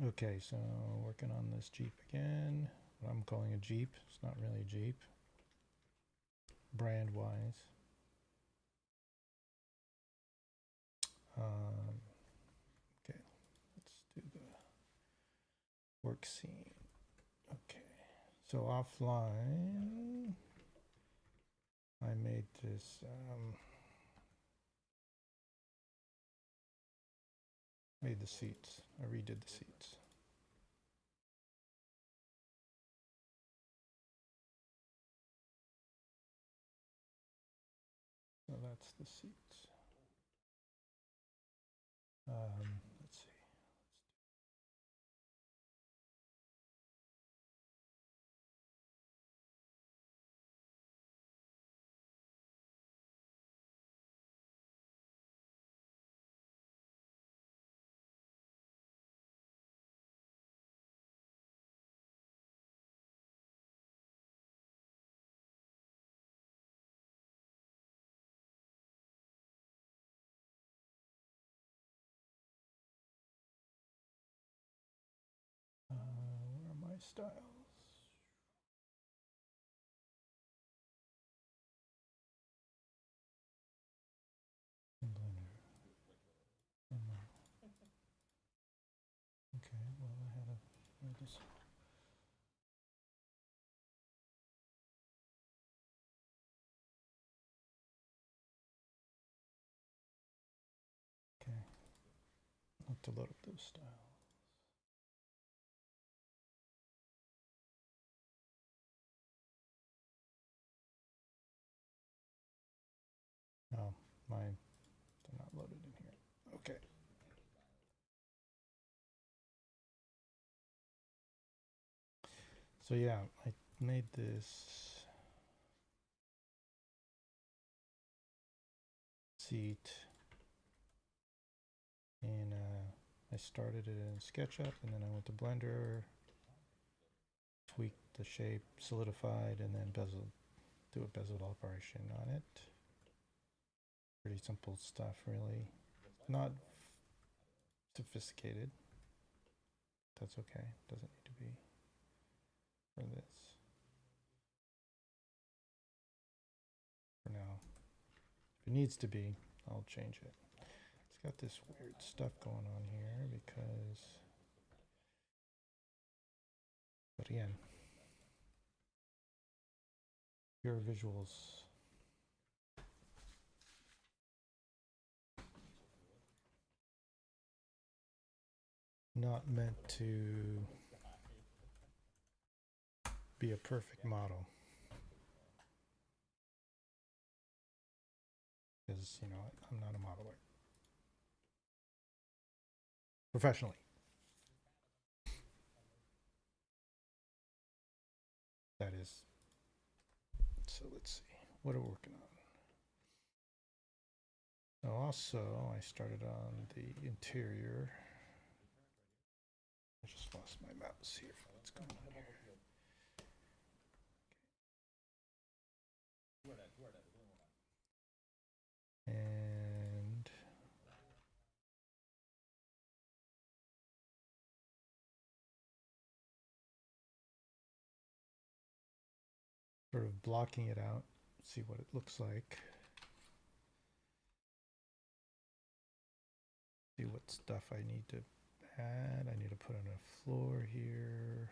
Okay, so working on this Jeep again. What I'm calling a Jeep. It's not really a Jeep. Brand wise. Okay, let's do the work scene. Okay, so offline, I made this. Made the seats. I redid the seats. So that's the seats. Let's see. Where are my styles? Blender. Okay, well I had this. Okay, I'll have to load up those styles. No, mine, they're not loaded in here. Okay. So yeah, I made this seat and I started it in SketchUp and then I went to Blender, tweaked the shape, solidified, and then do a bezel operation on it. Pretty simple stuff, really. Not sophisticated. That's okay. Doesn't need to be for this. For now. If it needs to be, I'll change it. It's got this weird stuff going on here because, but again, pure visuals. Not meant to be a perfect model. Because, you know, I'm not a modeler. Professionally. That is. So let's see. What are we working on? So also, I started on the interior. I just lost my mouse here. What's going on here? And sort of blocking it out, see what it looks like. See what stuff I need to add. I need to put on a floor here.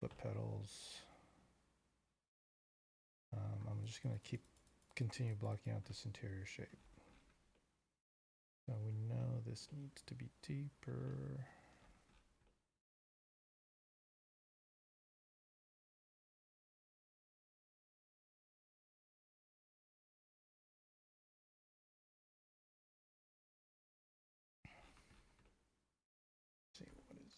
Foot pedals. I'm just going to continue blocking out this interior shape. So we know this needs to be deeper. Let's see what is.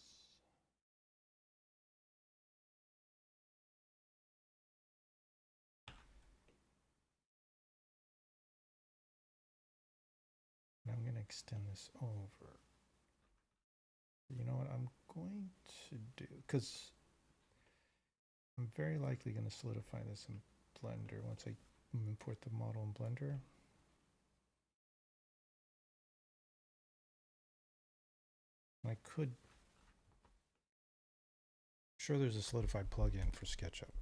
I'm going to extend this over. You know what I'm going to do? Because I'm very likely going to solidify this in Blender once I import the model in Blender. I could. Sure, there's a solidified plugin for SketchUp,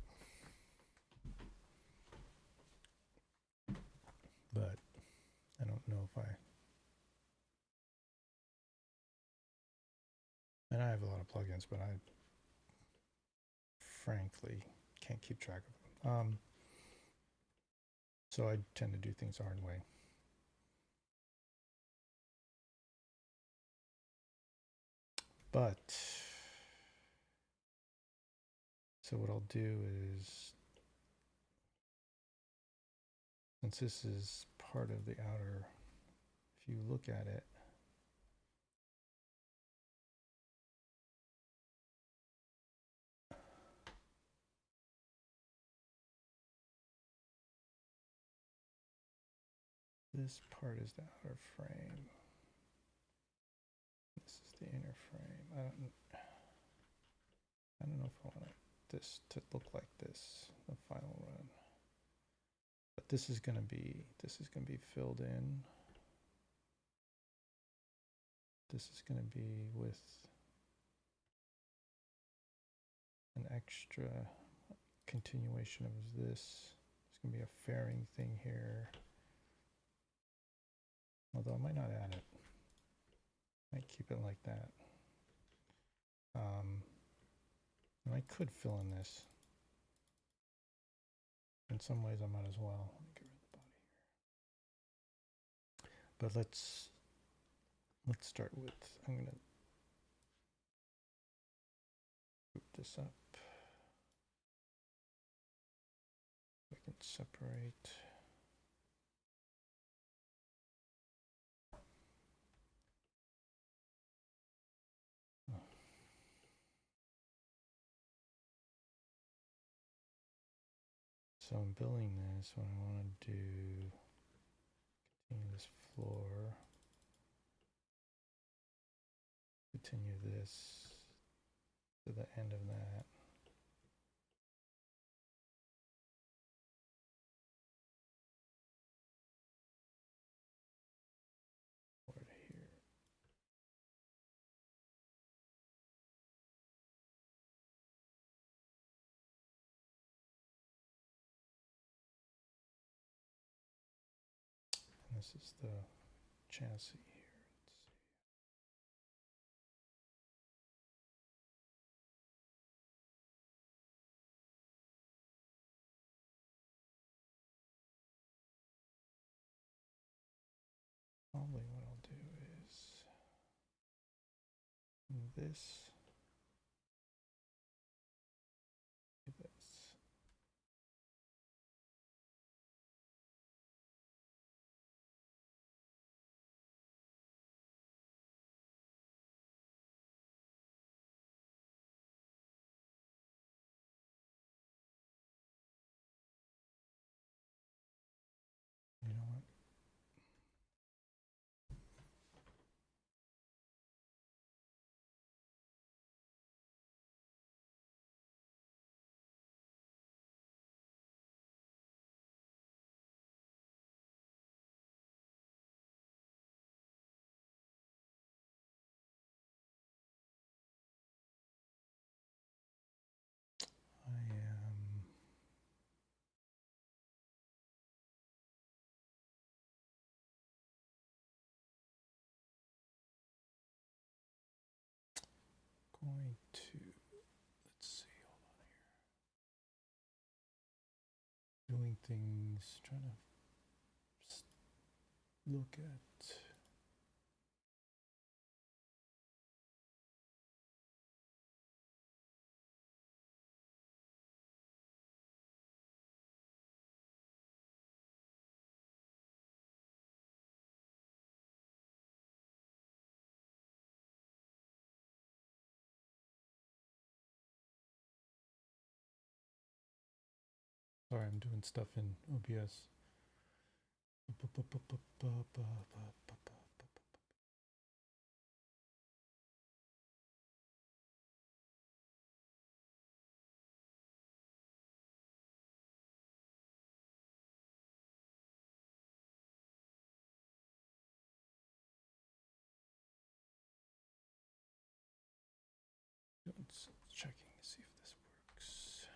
but I don't know if I. And I have a lot of plugins, but I frankly can't keep track of them. So I tend to do things the hard way. But so what I'll do is, since this is part of the outer, if you look at it, this part is the outer frame. This is the inner frame. I don't know if I want this to look like this, the final run. But this is gonna be filled in. This is gonna be with an extra continuation of this. There's gonna be a fairing thing here. Although I might not add it. Might keep it like that. And I could fill in this. In some ways I might as well. Let me get rid of the body here. But let's start with, I'm gonna group this up. We can separate. So I'm building this. What I want to do, continue this floor, continue this to the end of that. Over here. And this is the chassis here. Probably what I'll do is this, this. You know what? I am going to, let's see, hold on here. Doing things, trying to look at. Sorry, I'm doing stuff in OBS. checking to see if this works.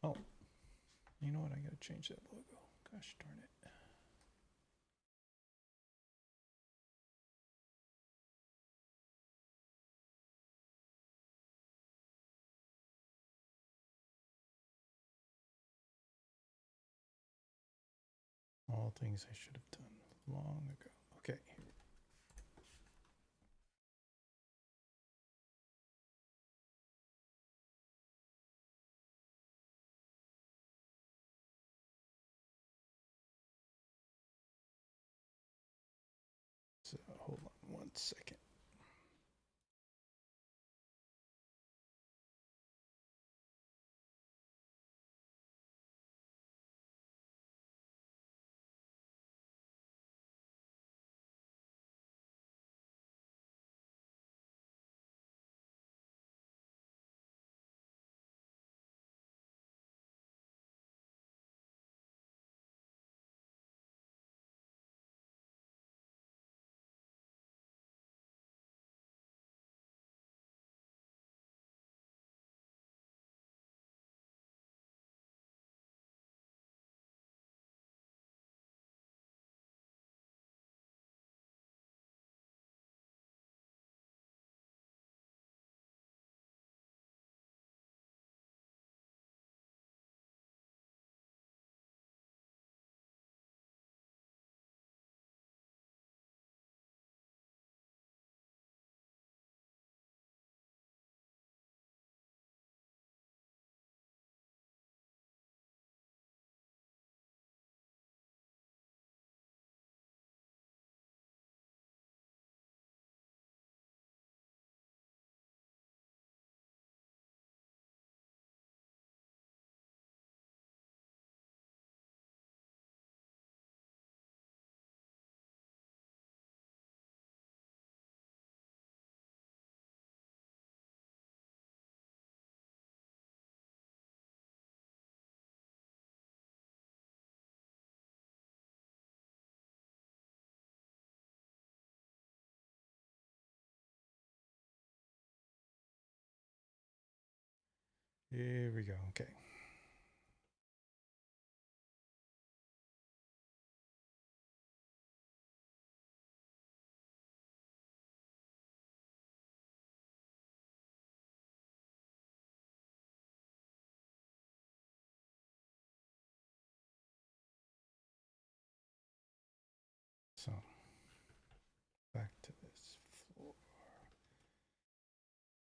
Oh, you know what? I gotta change that logo. Gosh darn it. All things I should have done long ago. Okay. So hold on 1 second. Here we go. Okay. So back to this floor.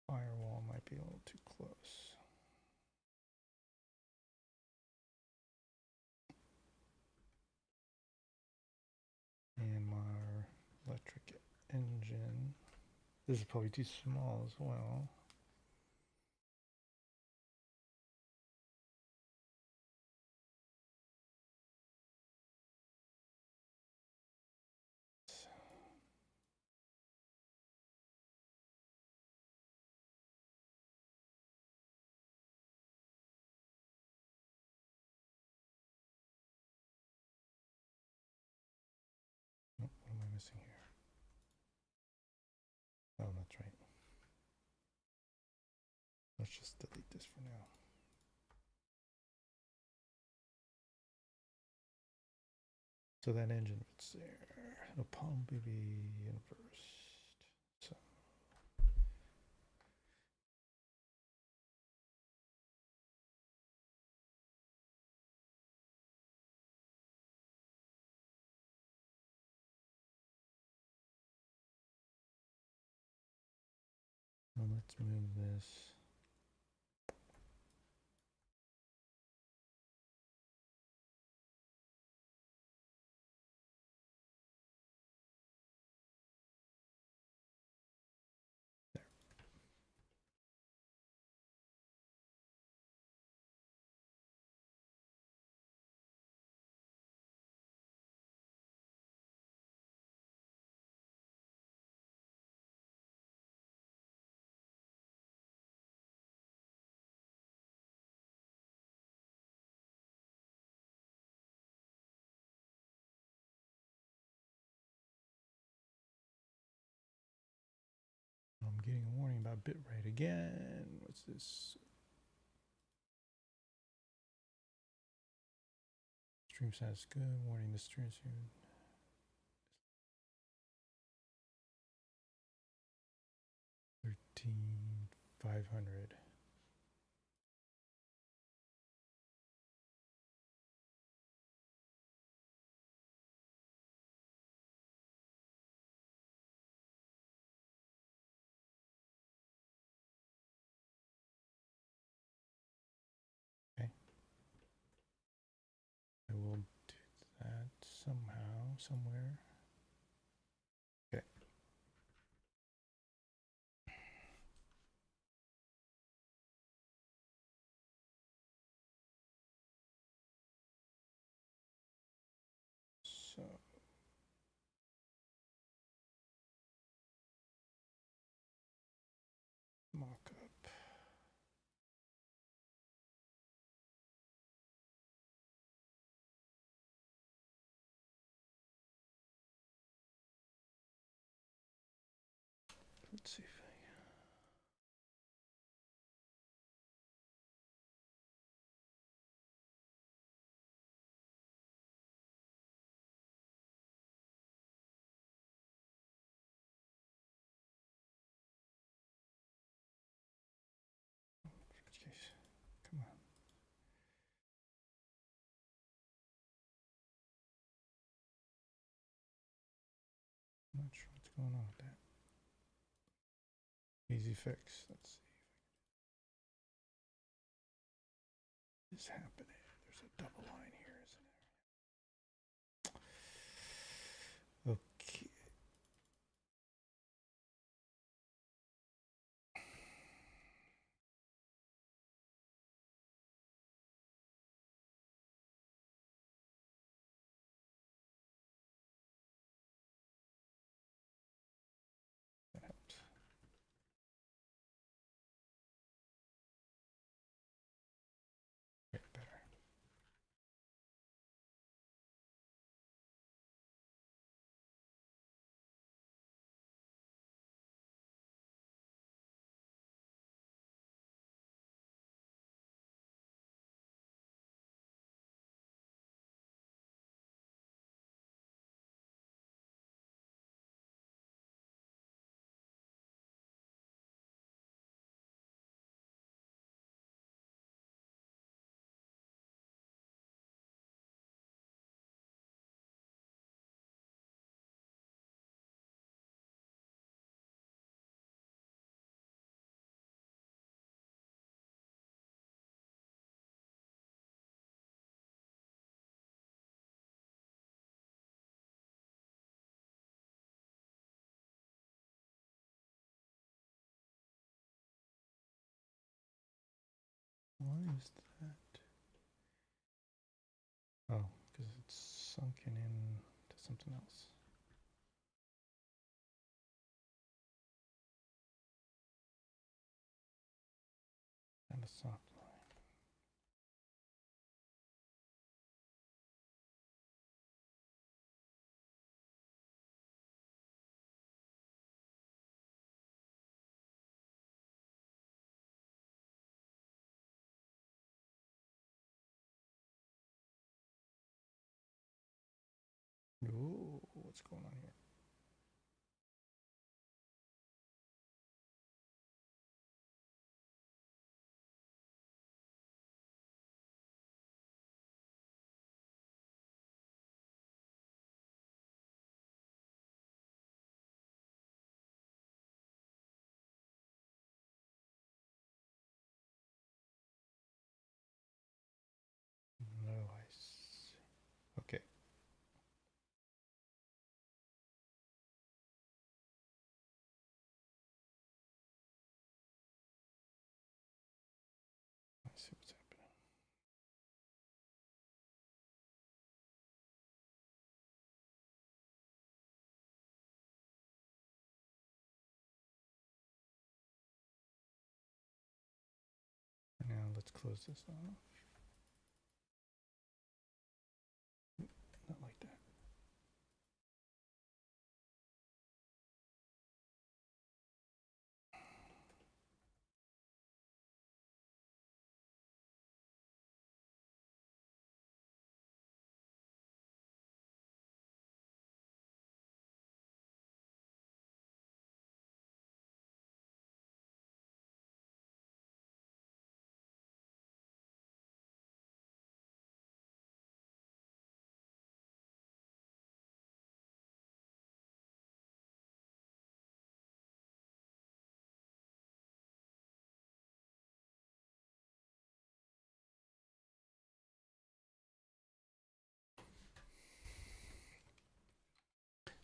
Firewall might be a little too close. And my electric engine. This is probably too small as well. Oh, what am I missing here? Oh, that's right. Let's just delete this for now. So that engine fits there. It'll probably be inversed. So well, let's move this. There. getting a warning about bitrate again. What's this? Stream size good. Warning the stream. 13,500. Okay. I will do that somehow, somewhere. Okay. So mock up. Let's see if come on. I'm not sure what's going on with that. Easy fix. Let's see if is happening. There's a double line here, isn't there? Okay. That helped. Get better. Why is that? Oh, because it's sunken in to something else. And a soft line. Ooh, what's going on here? No, I see. Okay. Let's see what's happening. Now let's close this off. Not like that.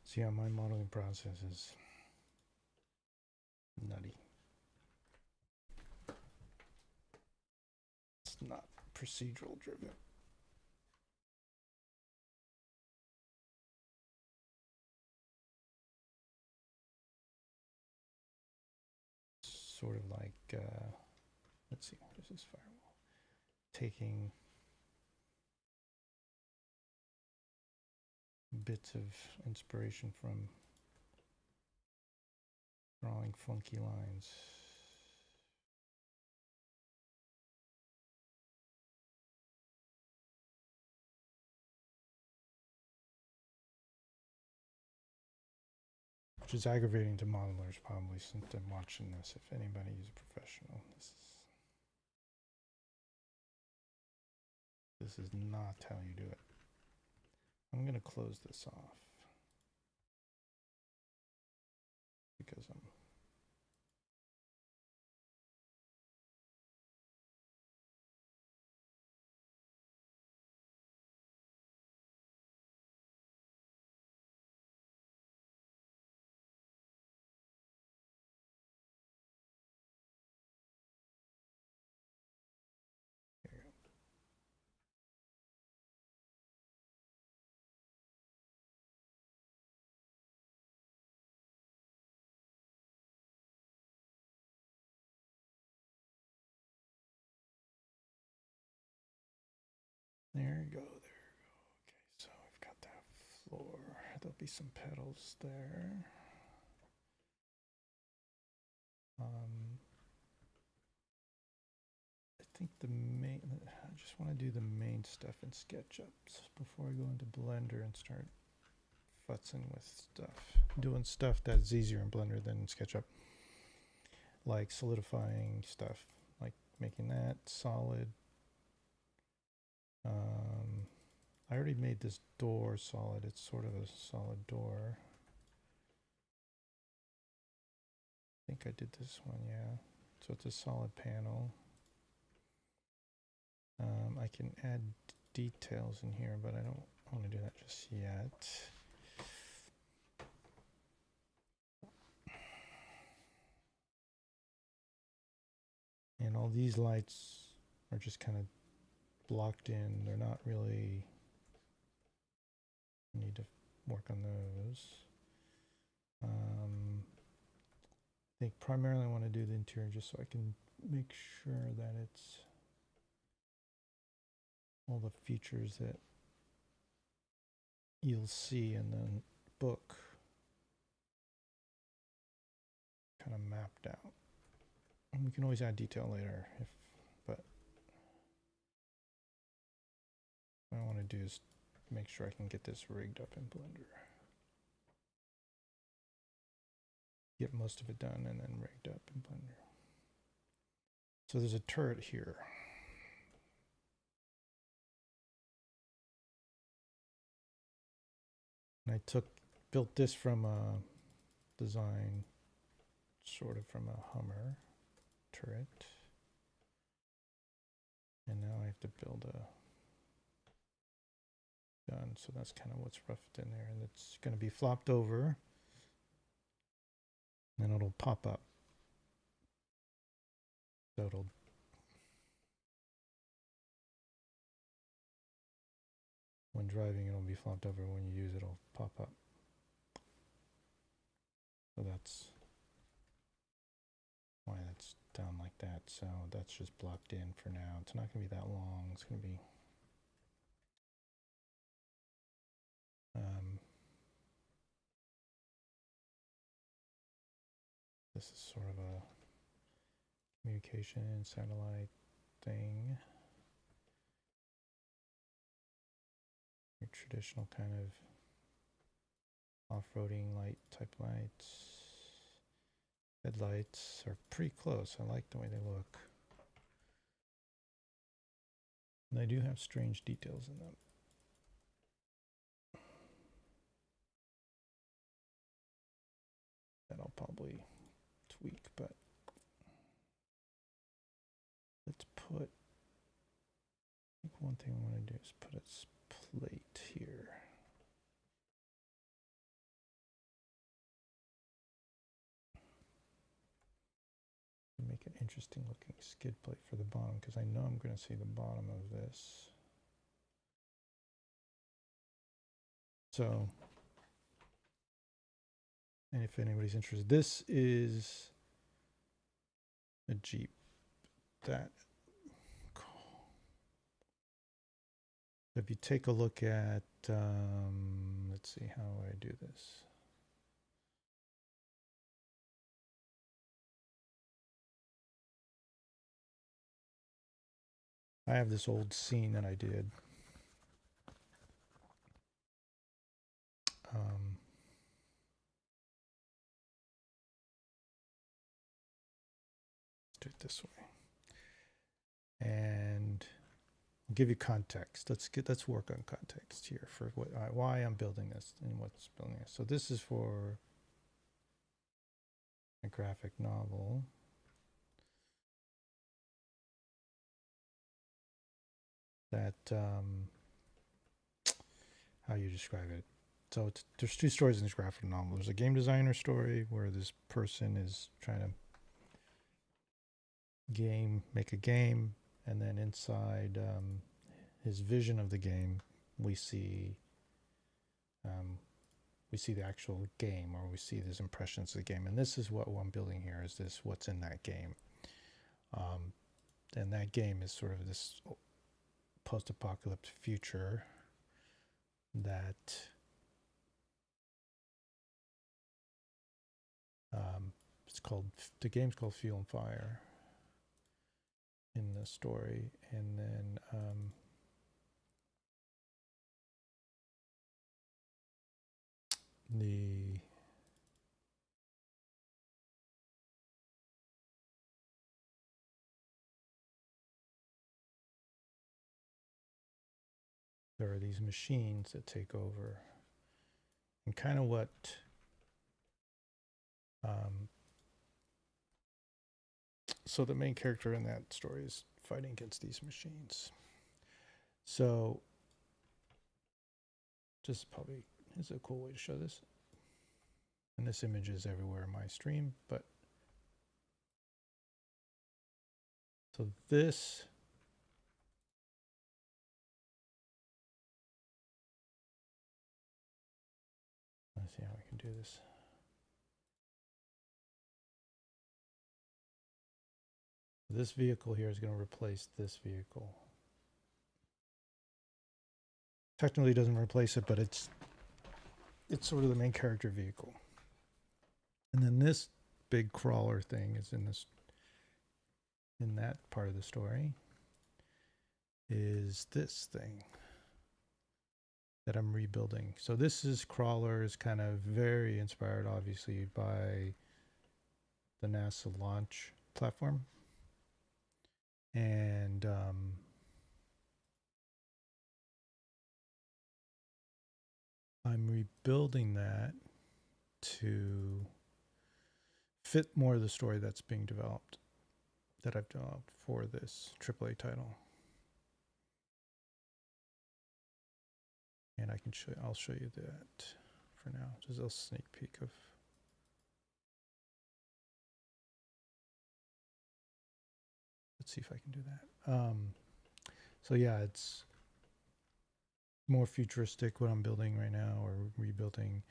See how my modeling process is nutty. It's not procedural driven. Sort of like, let's see, what is this firewall? Taking bits of inspiration from drawing funky lines. Which is aggravating to modelers probably since I'm watching this. If anybody is a professional, this is not how you do it. I'm going to close this off because I'm there you go. Okay, so we've got that floor. There'll be some petals there. I think the main, I just want to do the main stuff in SketchUp before I go into Blender and start futzing with stuff. Doing stuff that's easier in Blender than in SketchUp. Like solidifying stuff, like making that solid. I already made this door solid. It's sort of a solid door. I think I did this one, yeah. So it's a solid panel. I can add details in here, but I don't want to do that just yet. And all these lights are just kind of blocked in. They're not really, I need to work on those. I think primarily I want to do the interior just so I can make sure that it's all the features that you'll see in the book kind of mapped out. And we can always add detail later, but what I want to do is make sure I can get this rigged up in Blender. Get most of it done and then rigged up in Blender. So there's a turret here. And I built this from a design, sort of from a Hummer turret. And now I have to build a gun, so that's kind of what's roughed in there. And it's going to be flopped over. And it'll pop up. So it'll when driving, it'll be flopped over. When you use it, it'll pop up. So that's why that's down like that. So that's just blocked in for now. It's not going to be that long. It's going to be this is sort of a communication satellite thing. Your traditional kind of off-roading light type lights. Headlights are pretty close. I like the way they look. And they do have strange details in them. That I'll probably tweak, but let's put, I think one thing I want to do is put a plate here. interesting looking skid plate for the bottom, because I know I'm going to see the bottom of this. So, and if anybody's interested, this is a Jeep that, if you take a look at, let's see, how do I do this? I have this old scene that I did. Let's do it this way. And I'll give you context. Let's work on context here for why I'm building this and what's building this. So this is for a graphic novel. That how you describe it. So there's two stories in this graphic novel. There's a game designer story where this person is trying to make a game, and then inside his vision of the game, we see the actual game, or we see these impressions of the game. And this is what I'm building here, is this what's in that game. And that game is sort of this post-apocalyptic future that the game's called Fuel and Fire in the story. And then there are these machines that take over, and kind of what so the main character in that story is fighting against these machines. So just probably is a cool way to show this. And this image is everywhere in my stream, but so this let's see how I can do this. This vehicle here is going to replace this vehicle. Technically doesn't replace it, but it's sort of the main character vehicle. And then this big crawler thing is in that part of the story, is this thing that I'm rebuilding. So this crawler is kind of very inspired, obviously, by the NASA launch platform. And I'm rebuilding that to fit more of the story that's being developed, that I've developed for this AAA title. And I'll show you that for now. Just a sneak peek of. Let's see if I can do that. So yeah, it's more futuristic what I'm building right now, or rebuilding.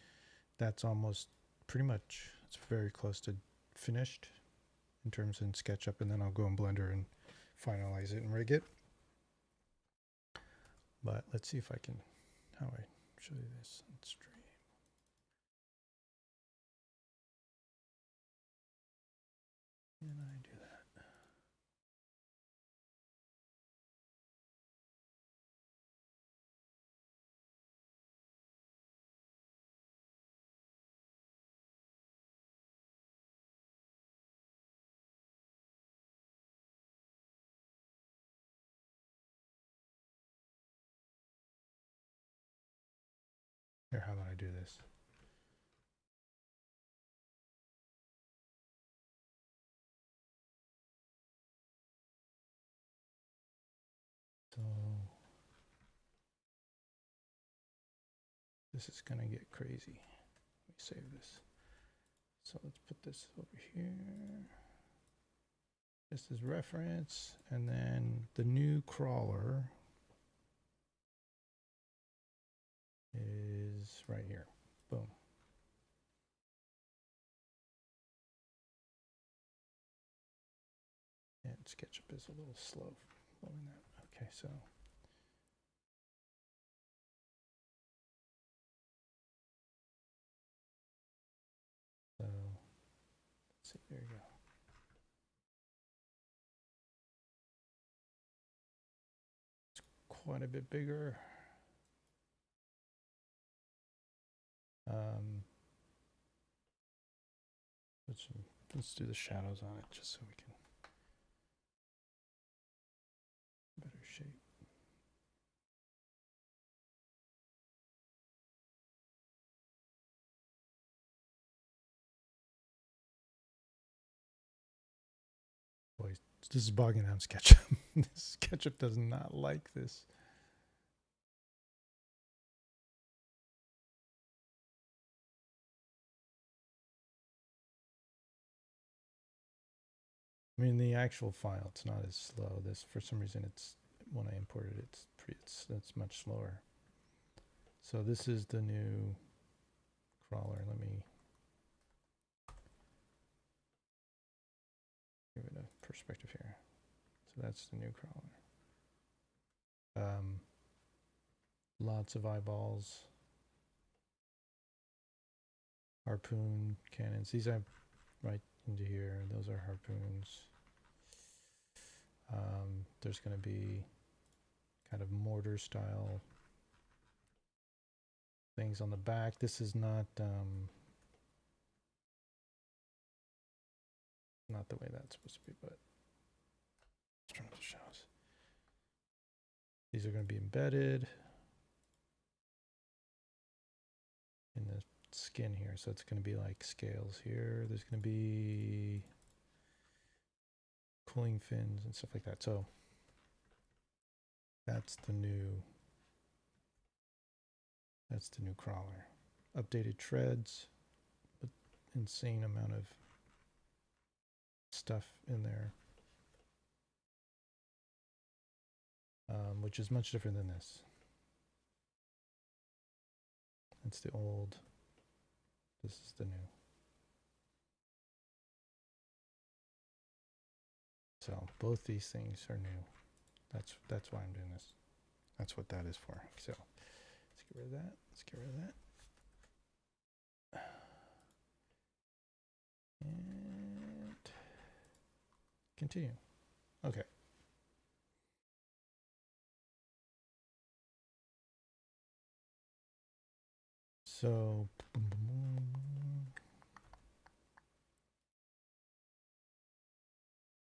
That's almost pretty much, it's very close to finished in terms in SketchUp, and then I'll go in Blender and finalize it and rig it. But let's see if I can, how I show you this on stream. Can I do that? Here, how about I do this? So this is gonna get crazy. Let me save this. So let's put this over here. Just as reference, and then the new crawler is right here. Boom. And SketchUp is a little slow following that. Okay, so let's see, there you go. It's quite a bit bigger. Let's do the shadows on it just so we can better shape. Boy, this is bogging down SketchUp. SketchUp does not like this. I mean, the actual file, it's not as slow. This, for some reason, it's when I imported it, it's much slower. So this is the new crawler. Let me give it a perspective here. So that's the new crawler. Lots of eyeballs, harpoon cannons. These are right into here. Those are harpoons. There's going to be kind of mortar style things on the back. This is not the way that's supposed to be, but let's turn off the shadows. These are going to be embedded in the skin here, so it's going to be like scales here. There's going to be cooling fins and stuff like that. So that's the new crawler. Updated treads, but insane amount of stuff in there, which is much different than this. That's the old. This is the new. So both these things are new. That's why I'm doing this. That's what that is for. So let's get rid of that. Let's get rid of that. And continue. Okay. So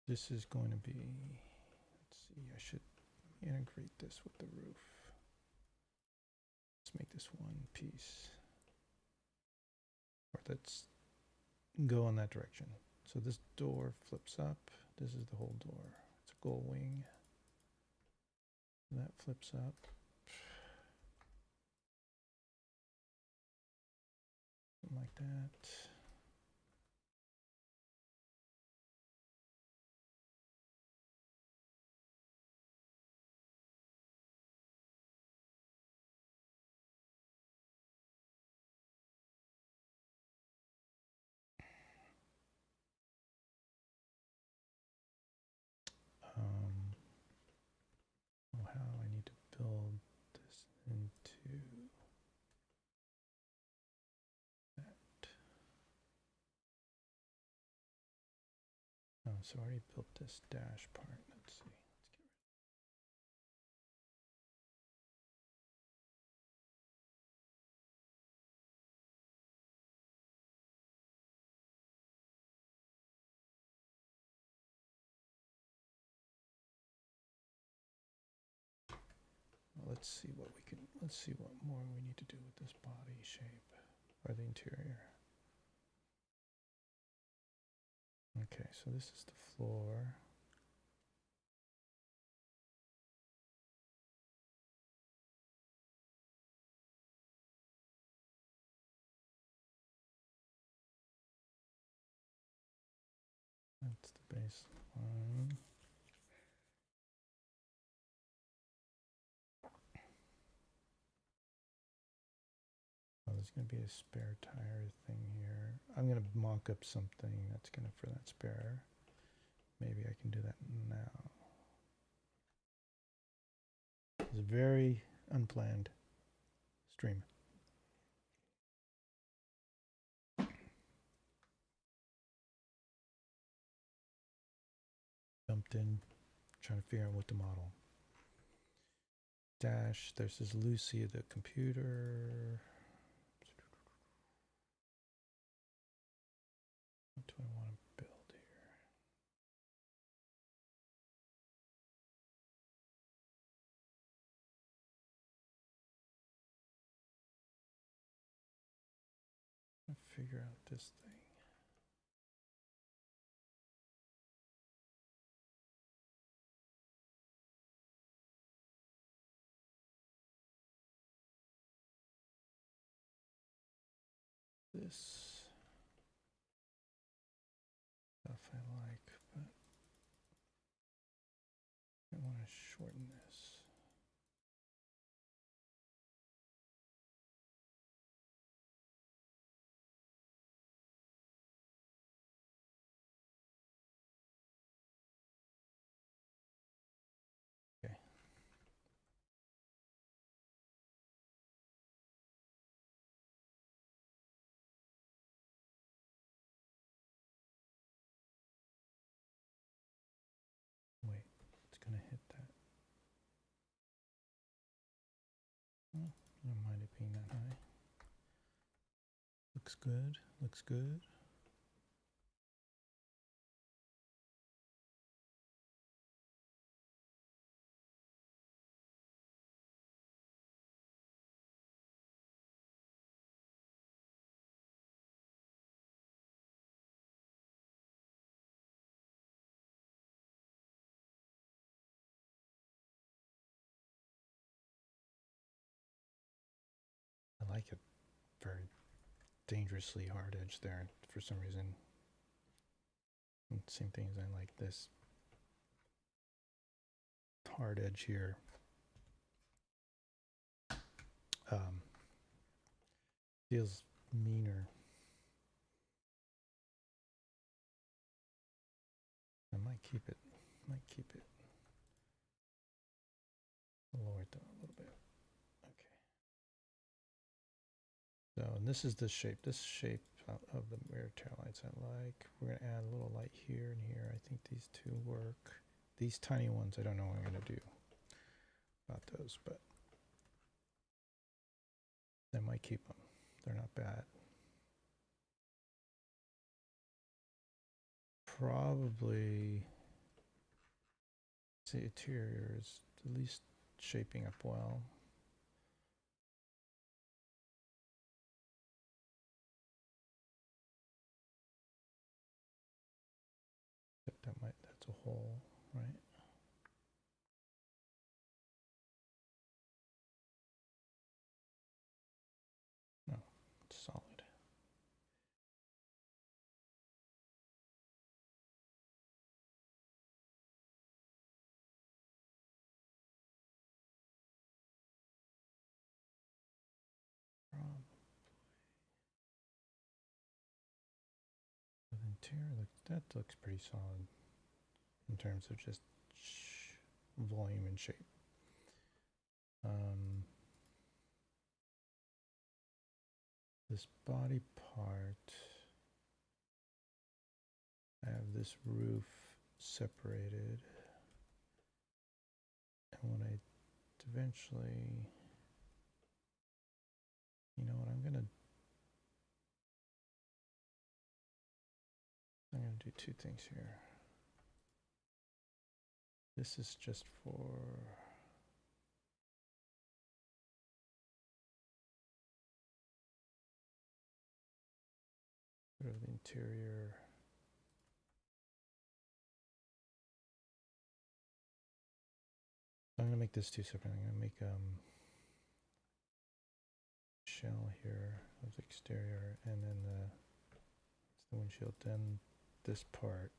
this is going to be, let's see, I should integrate this with the roof. Let's make this one piece. Or let's go in that direction. So this door flips up. This is the whole door. It's a gold wing. That flips up. Something like that. How I need to build this into that. Oh, so I already built this dash part. Let's see. Let's get rid let's see what we can, let's see what more we need to do with this body shape or the interior. Okay, so this is the floor. That's the baseline. Oh, there's going to be a spare tire thing here. I'm going to mock up something that's going to for that spare. Maybe I can do that now. It's a very unplanned stream. Jumped in, trying to figure out what to model. Dash, there's this LUCI of the computer. What do I want to build here? Figure out this thing. This stuff I like, but I want to shorten this. Okay. Wait, it's gonna hit that. Oh, I don't mind it being that high. Looks good, looks good. I like it very dangerously hard edge there for some reason. And same thing as I like this hard edge here. Feels meaner. I might keep it. Might keep it. Lower it down a little bit. Okay. So, and this is the shape. This shape of the rear taillights I like. We're going to add a little light here and here. I think these two work. These tiny ones, I don't know what I'm going to do about those, but I might keep them. They're not bad. Probably, the interior is at least shaping up well. That's a hole, right? No, it's solid. The interior that looks pretty solid in terms of just volume and shape. This body part, I have this roof separated, and when I eventually, you know what, I'm gonna do two things here. This is just for sort of the interior. I'm gonna make this two separate. I'm gonna make shell here of the exterior, and then the windshield, then this part.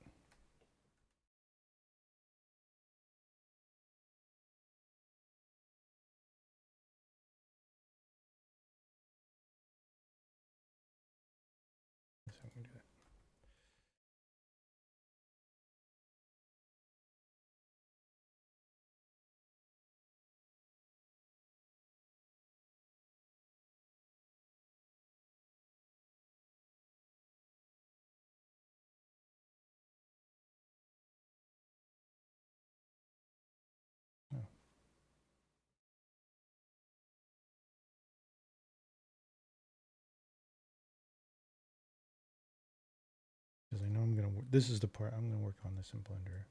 this is the part I'm going to work on this in Blender.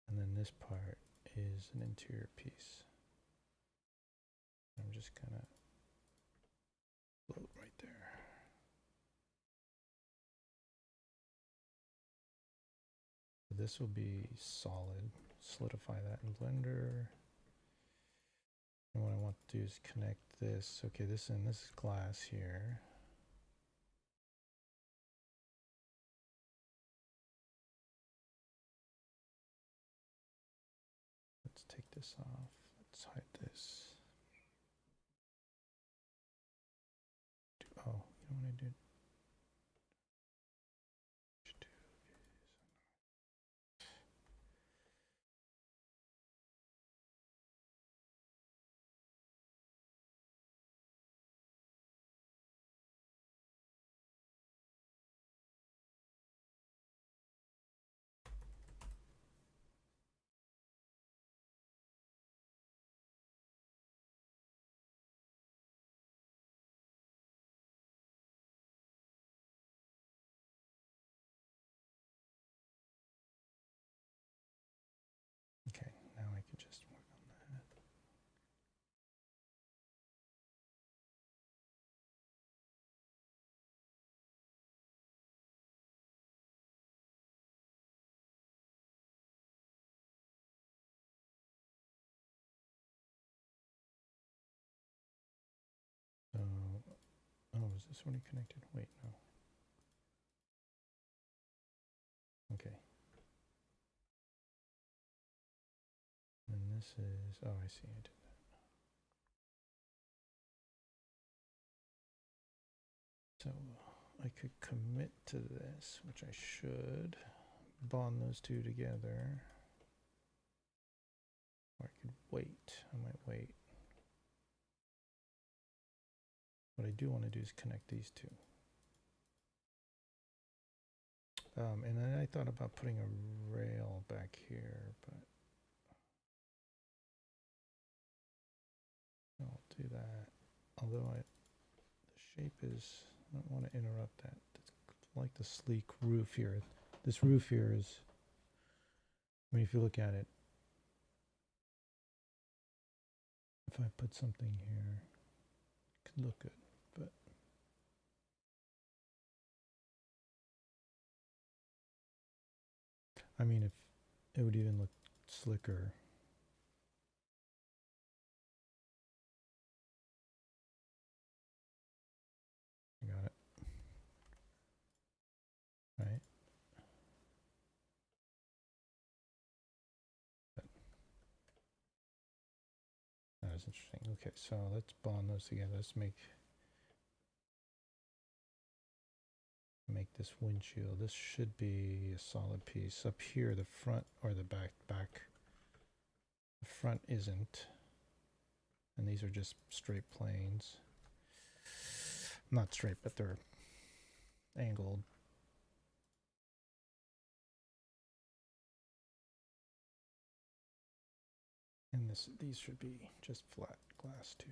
And then this part is an interior piece. I'm just gonna float right there. This will be solid. Solidify that in Blender. And what I want to do is connect this. Okay, this is glass here. Let's take this off. Let's hide this. Oh, you know what I did? Okay, now I can just work on that. So, oh, is this already connected? Wait, no. Okay. And this is, oh, I see, I did that. So I could commit to this, which I should. Bond those two together. Or I could wait. I might wait. What I do want to do is connect these two. And then I thought about putting a rail back here, but I'll do that. Although the shape is, I don't want to interrupt that. It's like the sleek roof here. This roof here is, I mean, if you look at it, if I put something here, it could look good, but I mean, if it would even look slicker. I got it. Right? That is interesting. Okay, so let's bond those together. Let's make this windshield. This should be a solid piece. Up here, the front or the back. The front isn't. And these are just straight planes. Not straight, but they're angled. And these should be just flat glass too.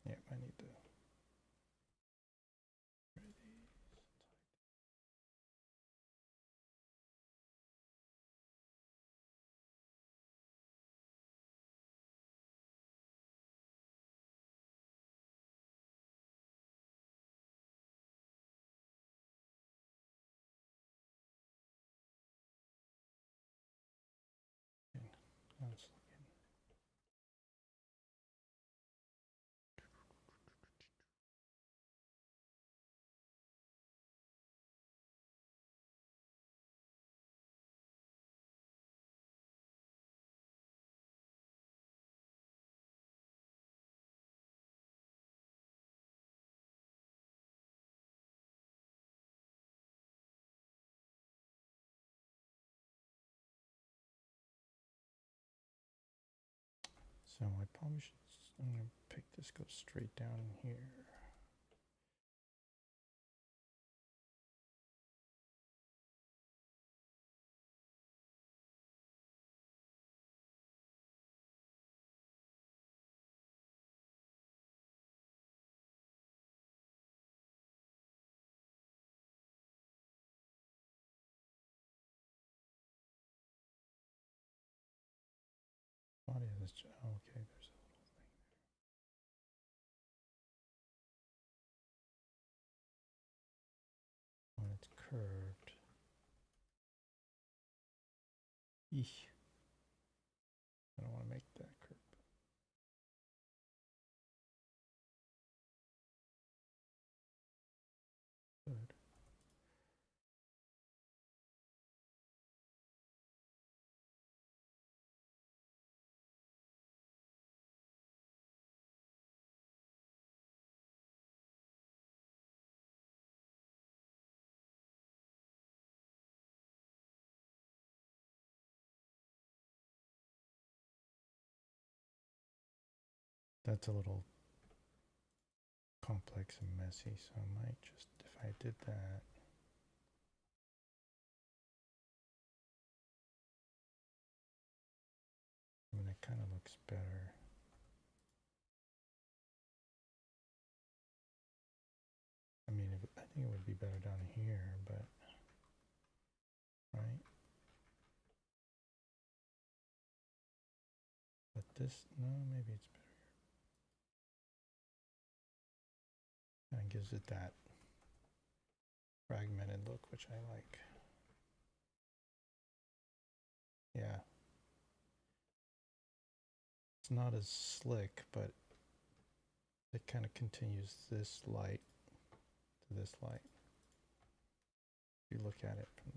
Yeah, I need to. So I probably should, I'm going to pick this, go straight down here. Body of this, oh, okay, there's a little thing there. When it's curved. Eesh. I don't want to make that curve. Good. That's a little complex and messy, so I might just, if I did that, I mean, it kind of looks better. I mean, I think it would be better down here, but, right? But this, no, maybe it's better here. And gives it that fragmented look, which I like. Yeah. It's not as slick, but it kind of continues this light to this light. If you look at it from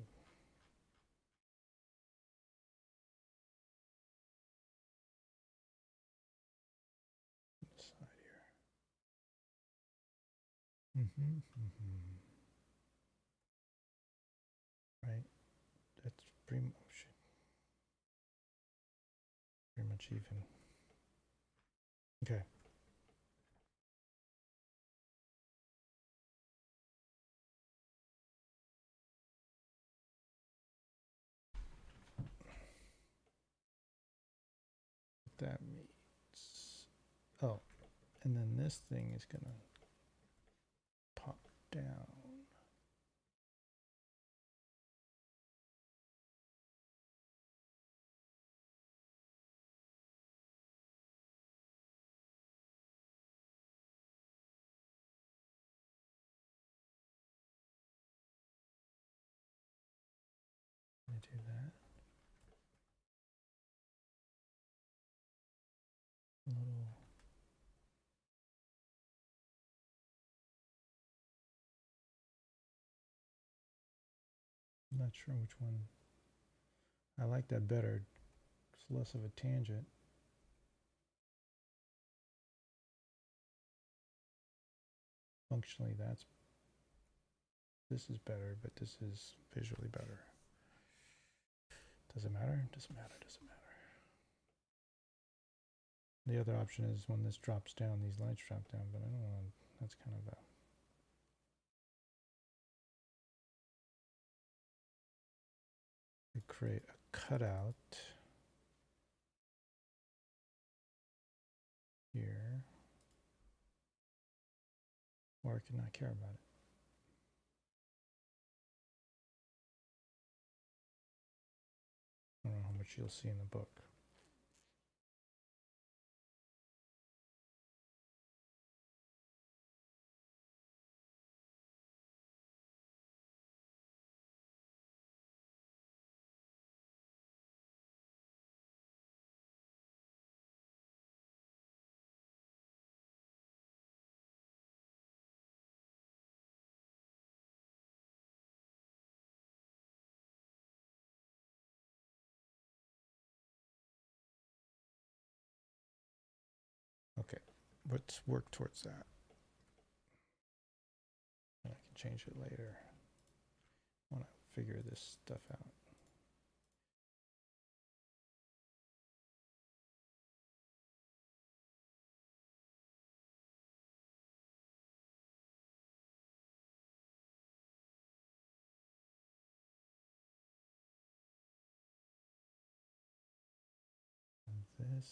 the side here. Right? That's pretty much even. Okay. What that means. Oh, and then this thing is gonna pop down. Let me do that. Little. I'm not sure which one. I like that better. It's less of a tangent. Functionally, this is better, but this is visually better. Does it matter? Doesn't matter, doesn't matter. The other option is when this drops down, these lights drop down, but I don't want to, that's kind of a, we create a cutout here, or I could not care about it. I don't know how much you'll see in the book. Okay, let's work towards that. And I can change it later when I figure this stuff out. this.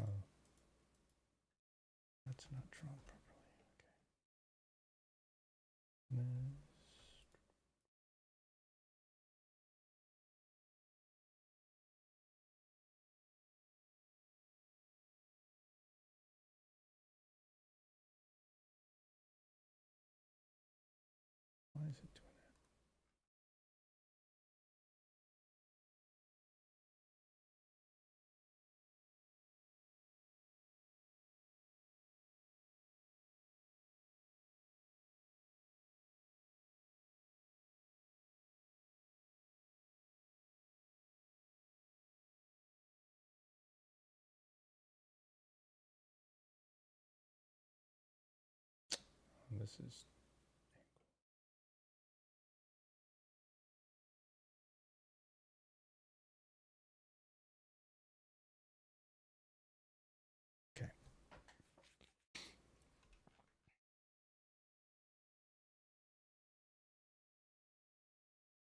Oh, that's not drawn properly. Okay. Why is it doing that? This is okay.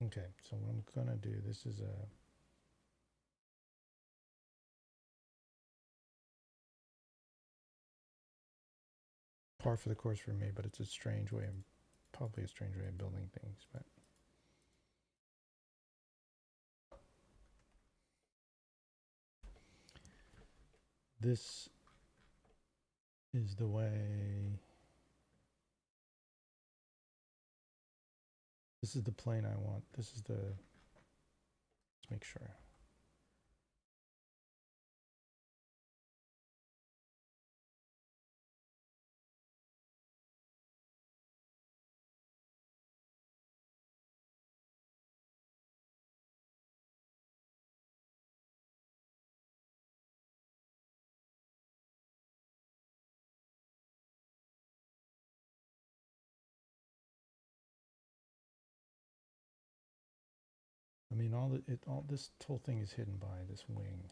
Okay, so what I'm gonna do, this is a par for the course for me, but it's a strange way of, probably a strange way of building things, but this is the way, this is the plane I want. This is the, let's make sure. I mean, all this whole thing is hidden by this wing,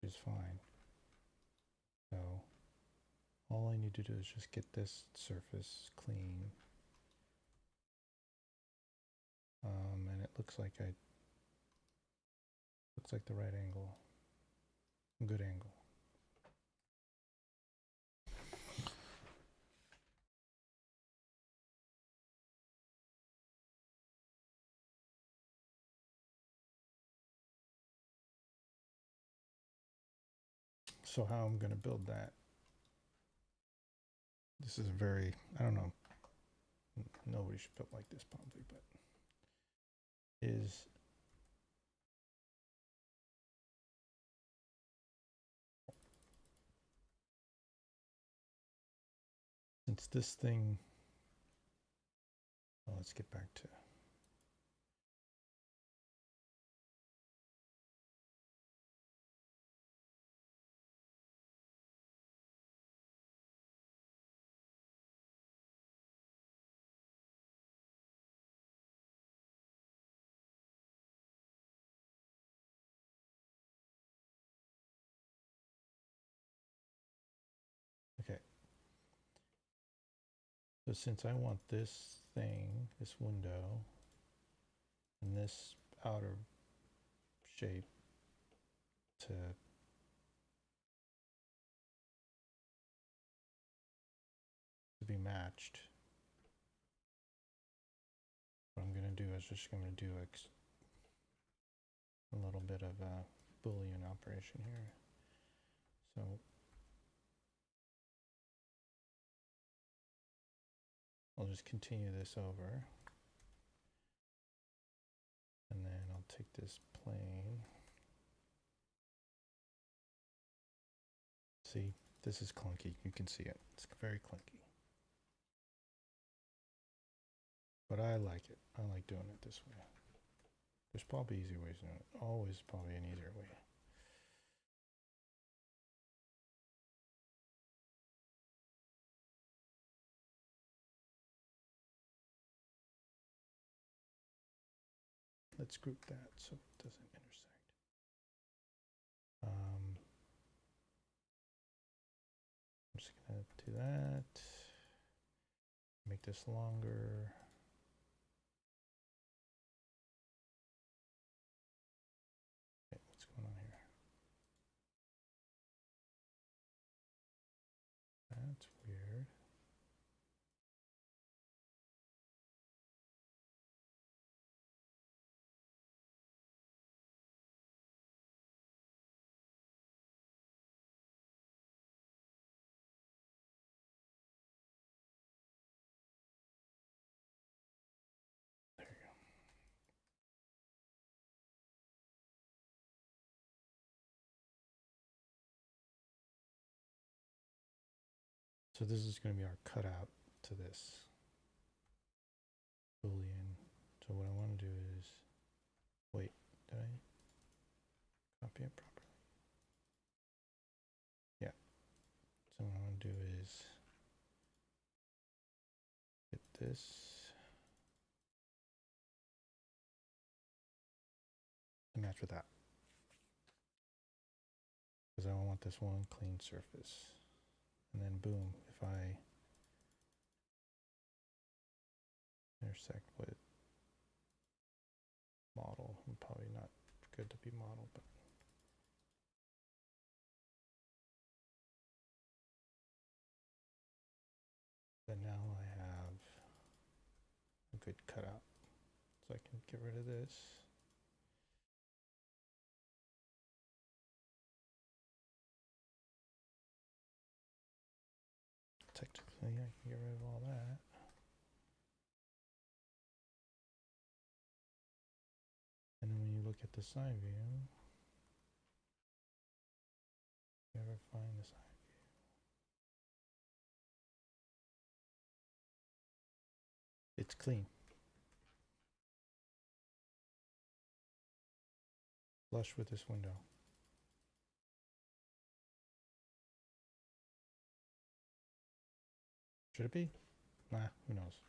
which is fine. So all I need to do is just get this surface clean. And it looks like the right angle, good angle. So how I'm gonna build that? This is very, I don't know, nobody should build like this probably, but is since this thing, well, let's get back to, okay. So since I want this thing, this window, and this outer shape to be matched, what I'm going to do is just going to do a little bit of a Boolean operation here. So I'll just continue this over, and then I'll take this plane. See, this is clunky. You can see it. It's very clunky. But I like it. I like doing it this way. There's probably easier ways to do it. Always probably an easier way. Let's group that so it doesn't intersect. I'm just gonna do that. Make this longer. So this is going to be our cutout to this Boolean. So what I want to do is, wait, did I copy it properly? Yeah. So what I want to do is get this. To match with that. Because I want this one clean surface. And then boom, if I intersect with model, I'm probably not good to be model, but then now I have a good cutout. So I can get rid of this. Technically, I can get rid of all that. And then when you look at the side view, you ever find the side view? It's clean. Flush with this window. Should it be? Nah, who knows.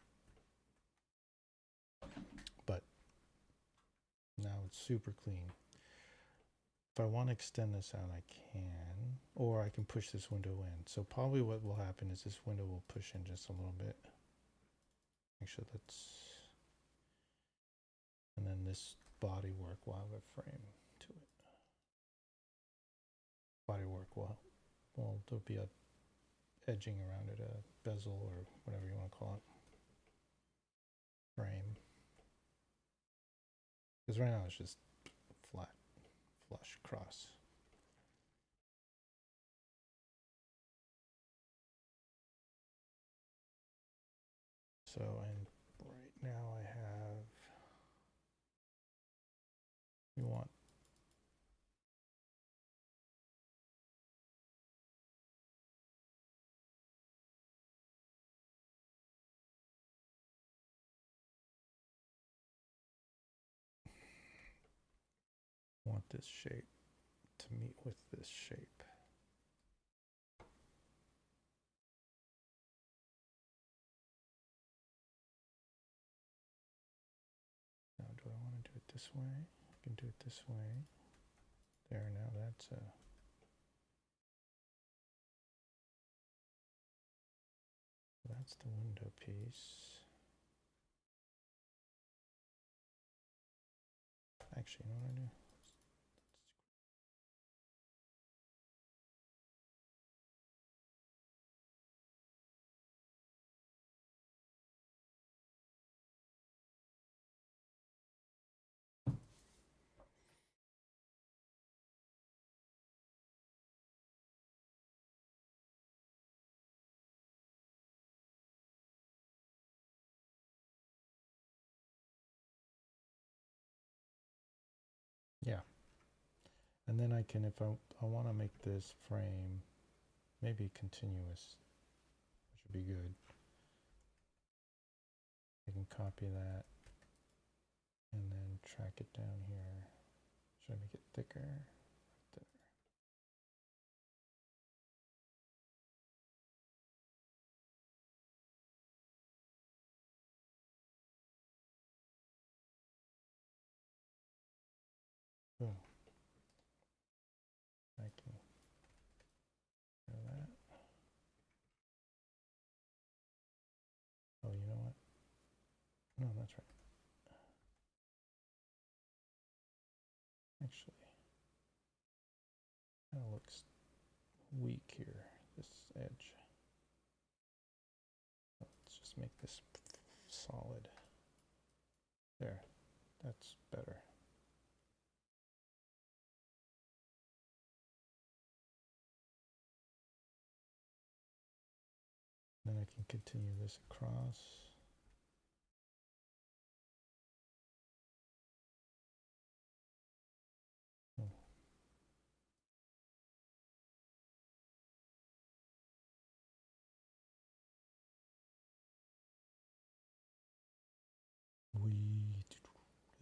But now it's super clean. If I want to extend this out, I can, or I can push this window in. So probably what will happen is this window will push in just a little bit. Actually, and then this body work will have a frame to it. Body work will, well, there'll be a edging around it, a bezel or whatever you want to call it. Frame. Because right now it's just flat, flush, cross. So, and right now I have, you want this shape to meet with this shape. Now, do I want to do it this way? I can do it this way. There, now that's the window piece. Actually, you know what I do? Yeah. And then I can, if I want to make this frame maybe continuous, which would be good, I can copy that and then track it down here. Should I make it thicker? Thinner. Boom. I can do that. Oh, you know what? No, that's right. Actually, kind of looks weak here, this edge. Let's just make this solid. There, that's better. Then I can continue this across. Oh.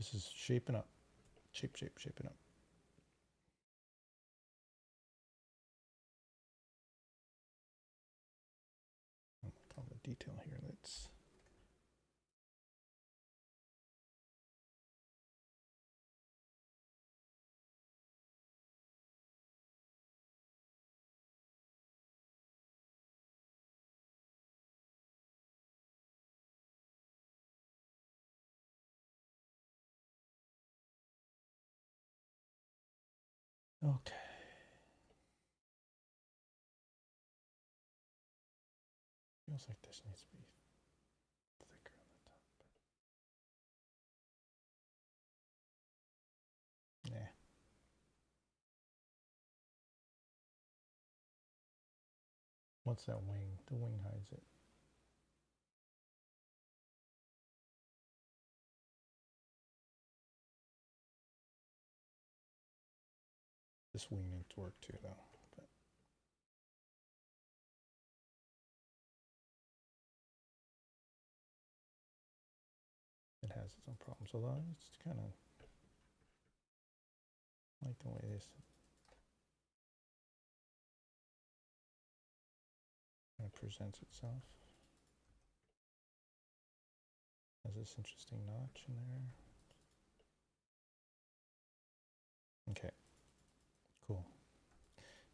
This is shaping up. Shaping up. All the detail here. Let's. Okay. Feels like this needs to be thicker on the top. Nah. What's that wing? The wing hides it. This wing needs to work too, though. But it has its own problems. Although it's kind of like the way this kind of presents itself. Has this interesting notch in there. Okay. Cool.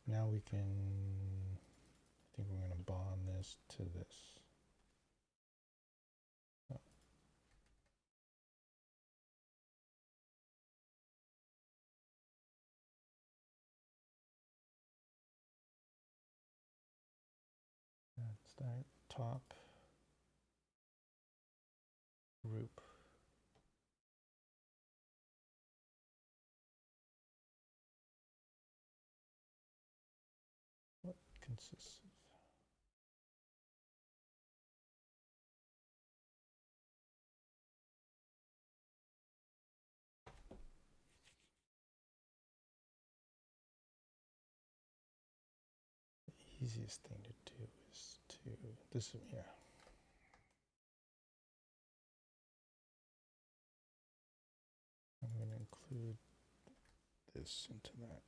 Now we can, I think we're going to bond this to this. Oh. That's that top group. What consists of? The easiest thing to do is to, this, yeah. I'm going to include this into that.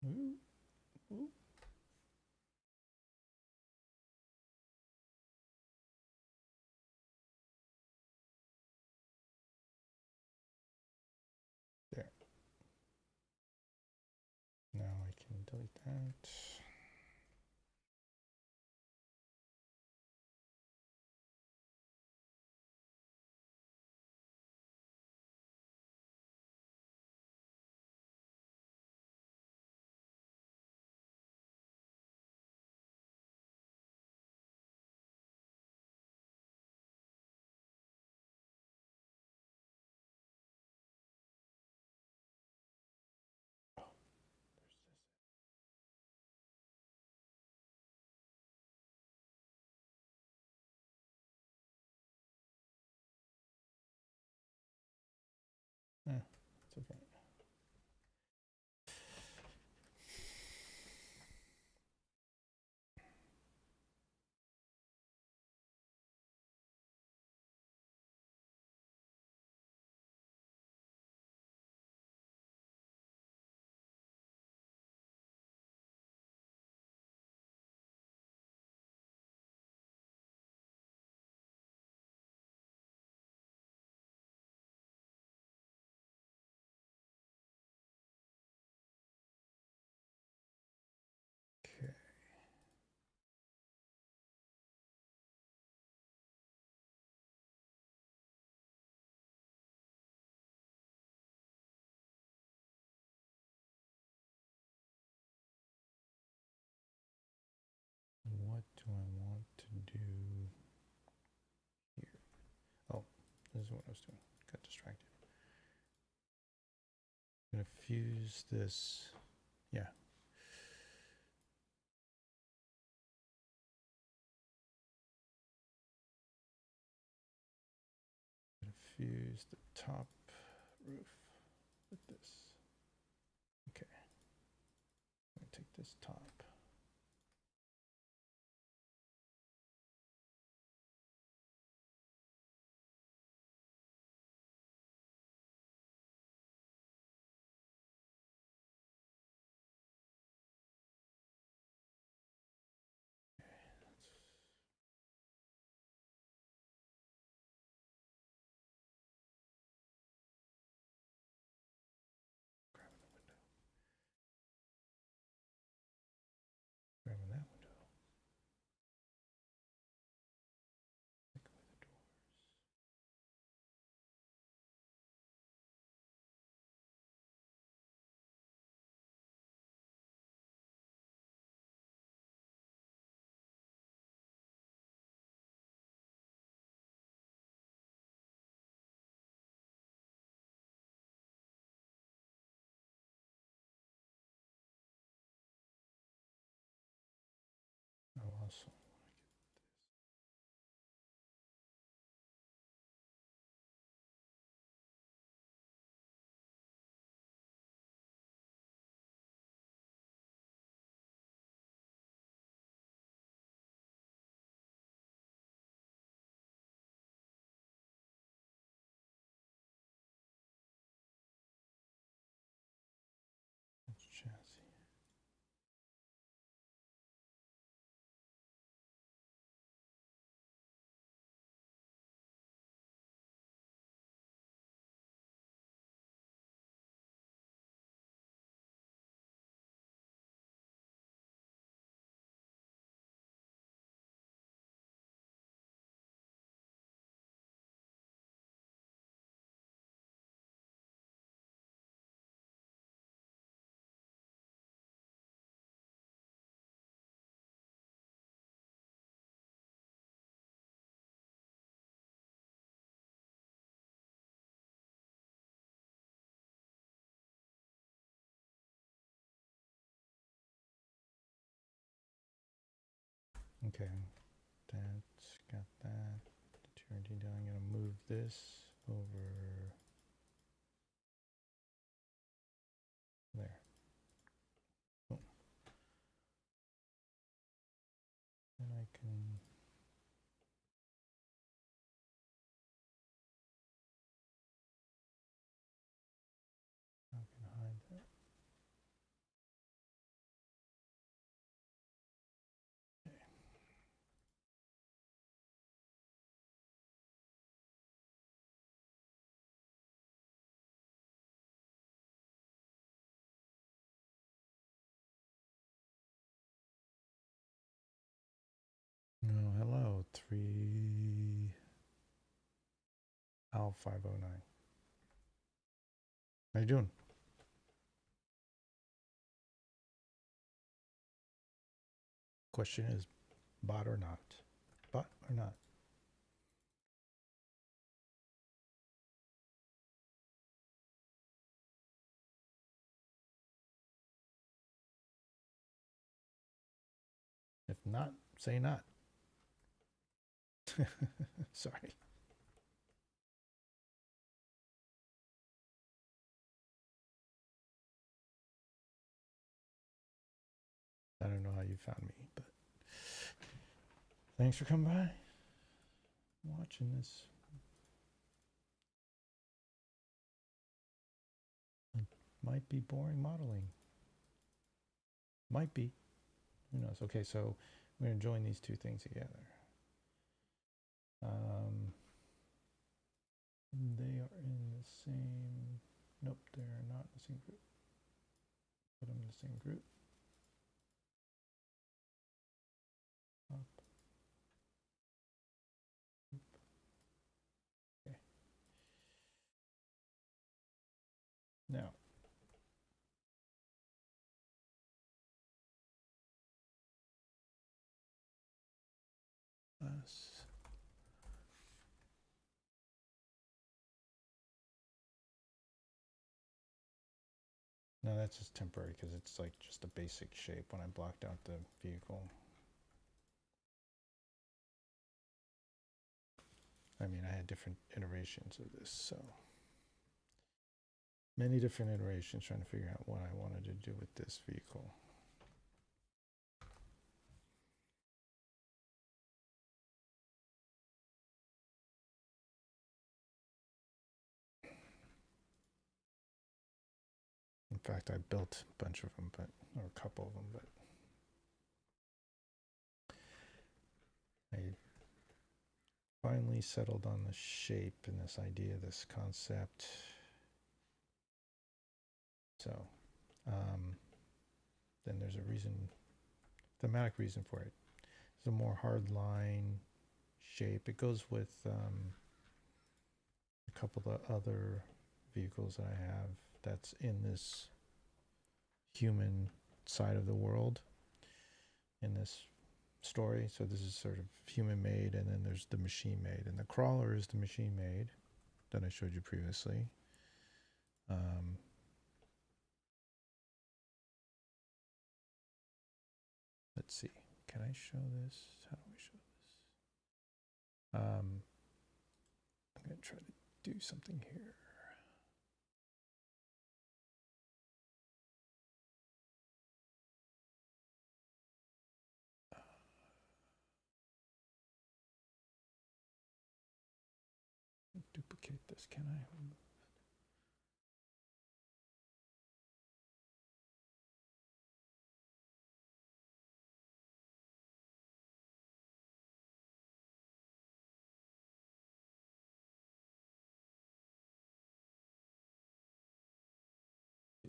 Ooh, ooh. There. Now I can delete that. It's okay. Okay. What do I want to do here? Oh, this is what I was doing. Got distracted. I'm going to fuse this. Yeah. I'm going to fuse the top roof with this. Okay. I'm going to this top. Grabbing that window. Take away the doors. Oh, also. That's chassis. Okay, that's got that. Interior detail. I'm going to move this over there. Boom. And I can hide that. Oh, hello, 3 Al 509. How you doing? Question is, bot or not? Bot or not? If not, say not. Sorry. I don't know how you found me, but thanks for coming by. Watching this. It might be boring modeling. Might be. Who knows? Okay, so we're going to join these two things together. They are in the same. Nope, they're not in the same group. Put them in the same group. Up. Okay. Now, us. No, that's just temporary because it's like just a basic shape when I blocked out the vehicle. I mean, I had different iterations of this, so many different iterations trying to figure out what I wanted to do with this vehicle. fact, I built a bunch of them, or a couple of them, but I finally settled on the shape and this idea, this concept. So then there's a reason, thematic reason for it. It's a more hard line shape. It goes with a couple of other vehicles that I have that's in this human side of the world in this story. So this is sort of human made, and then there's the machine made, and the crawler is the machine made that I showed you previously. Let's see, can I show this? How do we show this? I'm going to try to do something here. Duplicate this, can I?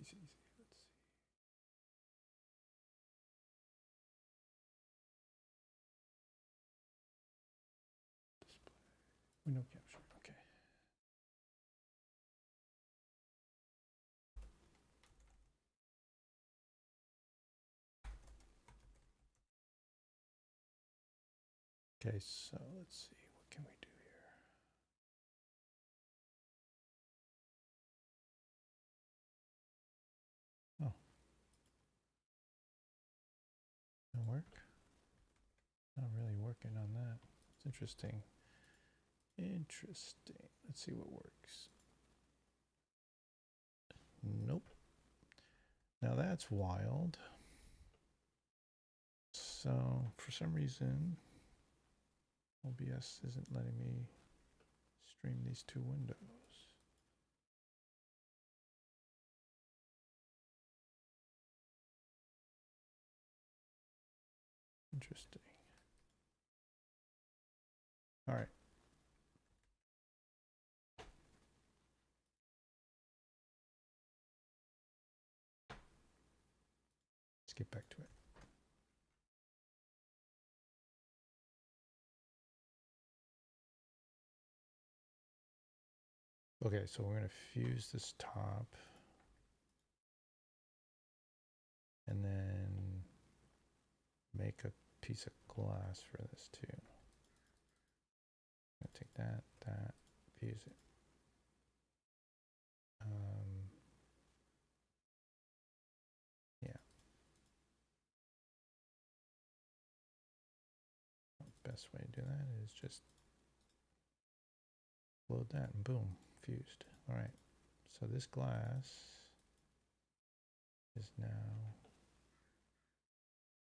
Easy. Let's see. Display. Window capture. Okay. Okay, so let's see. What can we do here? Oh. That'll work? Not really working on that. It's interesting. Interesting. Let's see what works. Nope. Now that's wild. So for some reason, OBS isn't letting me stream these two windows. Interesting. All right. Let's get back to it. Okay, so we're going to fuse this top and then make a piece of glass for this too. I'm going to take that, fuse it. Yeah. Best way to do that is just load that and boom, fused. All right, so this glass is now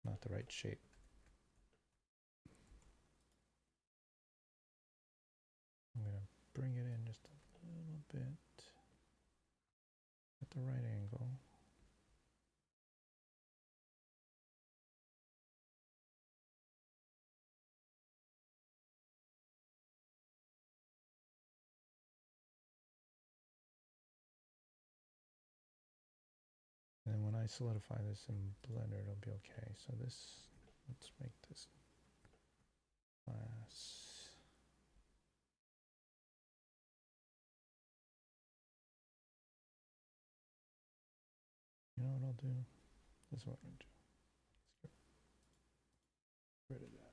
not the right shape. I'm going to bring it in just a little bit at the right angle. And then when I solidify this in Blender, it'll be okay. So this, let's make this glass. You know what I'll do? This is what I'm going to do. Let's get rid of that.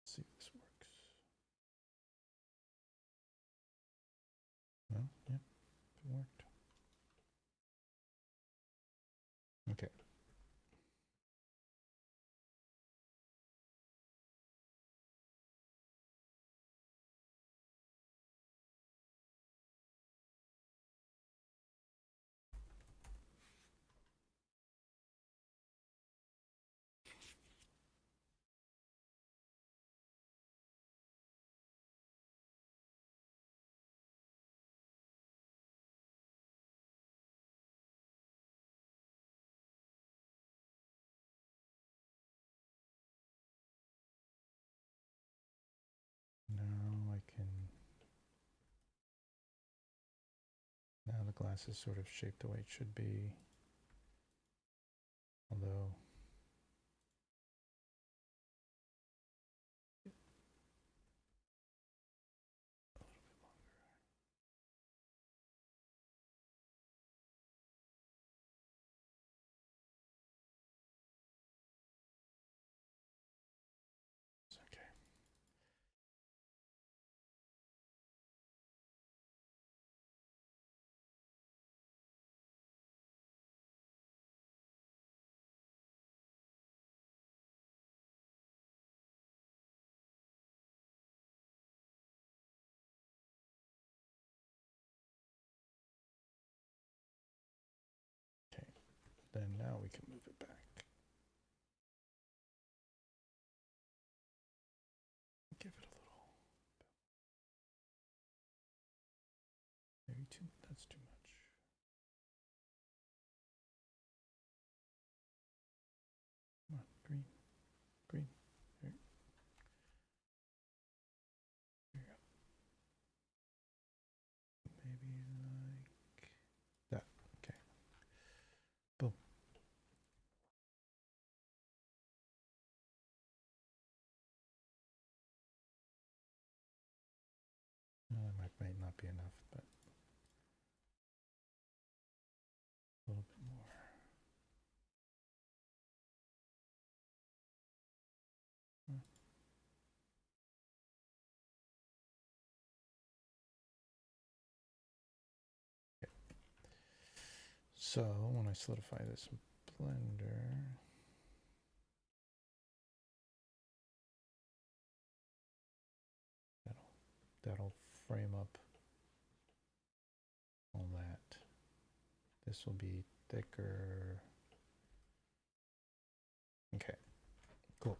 See if this works. glass is sort of shaped the way it should be. Although okay. Okay, then now we can move it back. Give it a little, maybe too, that's too much. Come on, green, green, there you go. Maybe like that, okay. Boom. That might not be enough, but a little bit more. Okay. So when I solidify this in Blender, that'll frame up all that. This will be thicker. Okay, cool.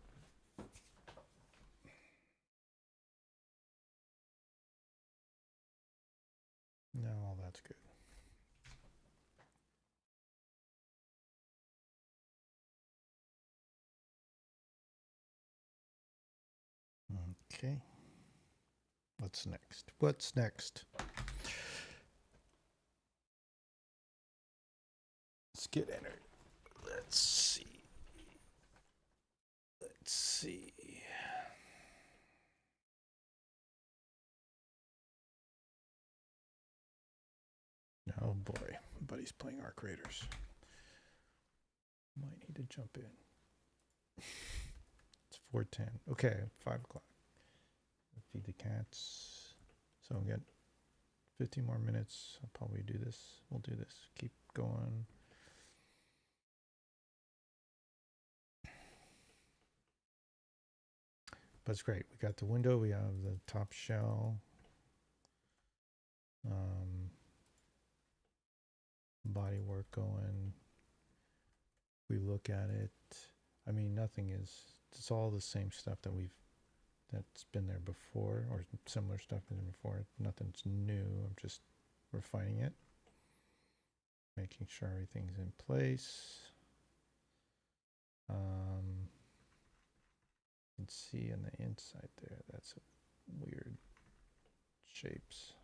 Now all that's good. Okay. What's next? What's next? Let's get entered. Let's see. Let's see. Oh boy, buddy's playing Arc Raiders. Might need to jump in. It's 4:10. Okay, 5 o'clock. Feed the cats. So I'll get 15 more minutes. I'll probably do this. We'll do this. Keep going. But it's great. We got the window. We have the top shell. Body work going. We look at it. I mean, nothing is. It's all the same stuff that's been there before, or similar stuff been there before. Nothing's new. I'm just refining it, making sure everything's in place. You can see on the inside there, that's weird shapes.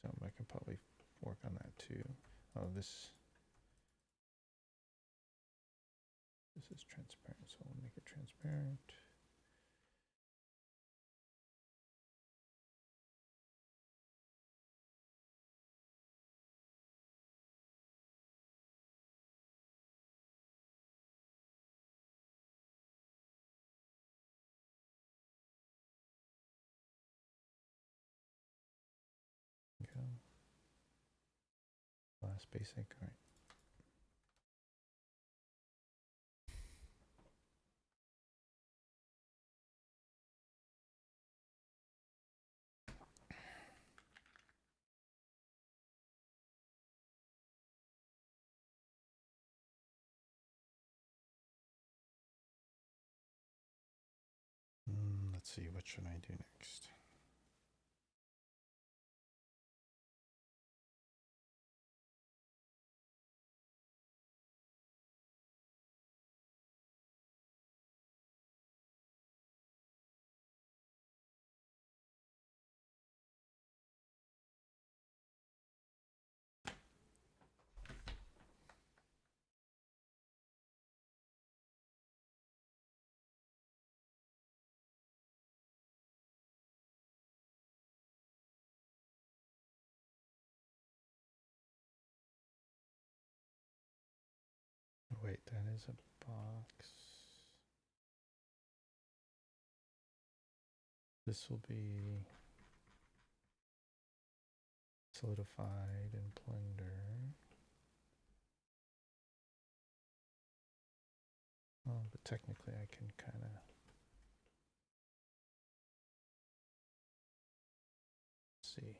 So I can probably work on that too. Oh, this is transparent, so I'll make it transparent. Go. Last basic, all right. Let's see, what should I do next? right, that is a box. This will be solidified in Blender. Oh, but technically I can kind of see.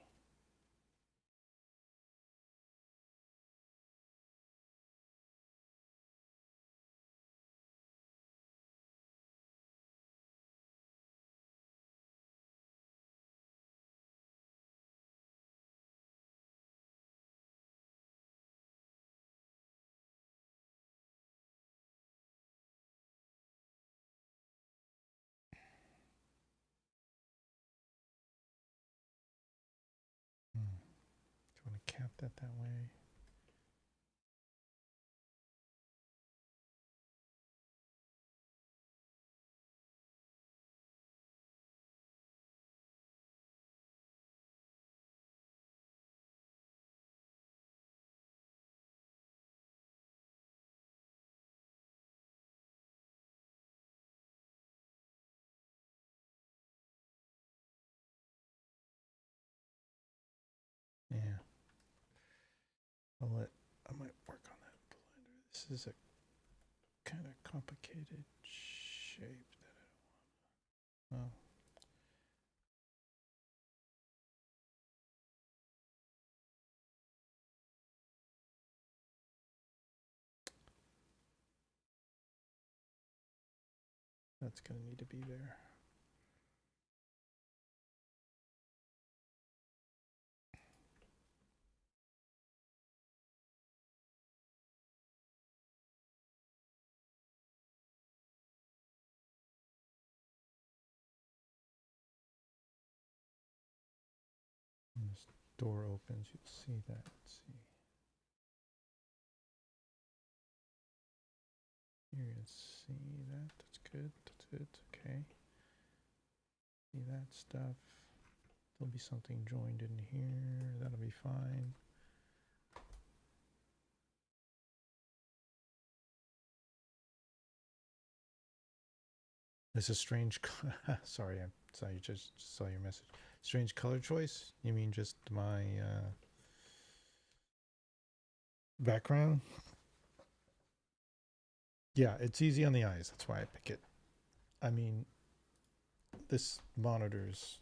Do you want to cap that way? Yeah. I might work on that Blender. This is a kind of complicated shape that I don't want. Oh. That's going to need to be there. When this door opens, you'll see that. Let's see. You can see that. That's good. That's good. Okay. See that stuff. There'll be something joined in here. That'll be fine. This is strange. Sorry, I saw you just saw your message. Strange color choice? You mean just my background? Yeah, it's easy on the eyes. That's why I pick it. I mean, this monitor's,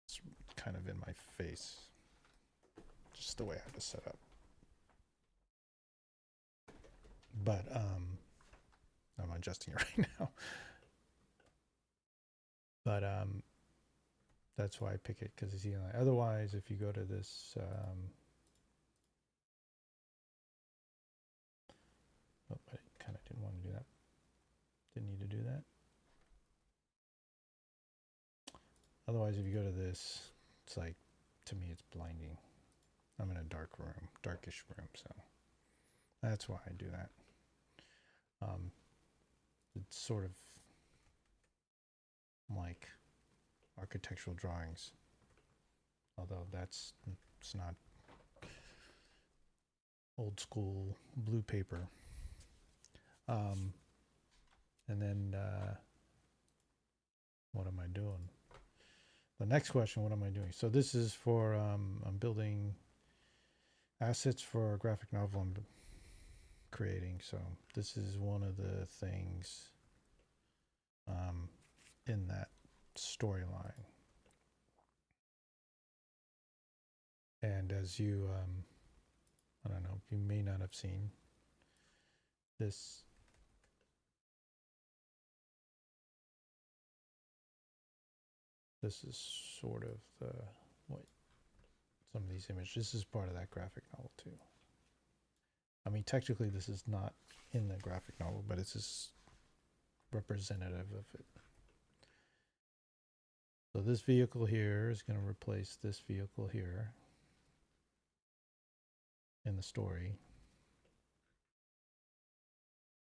it's kind of in my face. Just the way I have to set up. But I'm adjusting it right now. But that's why I pick it, because it's easy on the eye. Otherwise, if you go to this oh, I kind of didn't want to do that. Didn't need to do that. Otherwise, if you go to this, it's like, to me, it's blinding. I'm in a dark room, darkish room, so that's why I do that. It's sort of like architectural drawings, although it's not old school blue paper. And then what am I doing? The next question, what am I doing? So this is for, I'm building assets for a graphic novel I'm creating. So this is one of the things in that storyline. And as you, I don't know, you may not have seen this. This is sort of the, what, some of these images. This is part of that graphic novel too. I mean, technically this is not in the graphic novel, but it's just representative of it. So this vehicle here is going to replace this vehicle here in the story.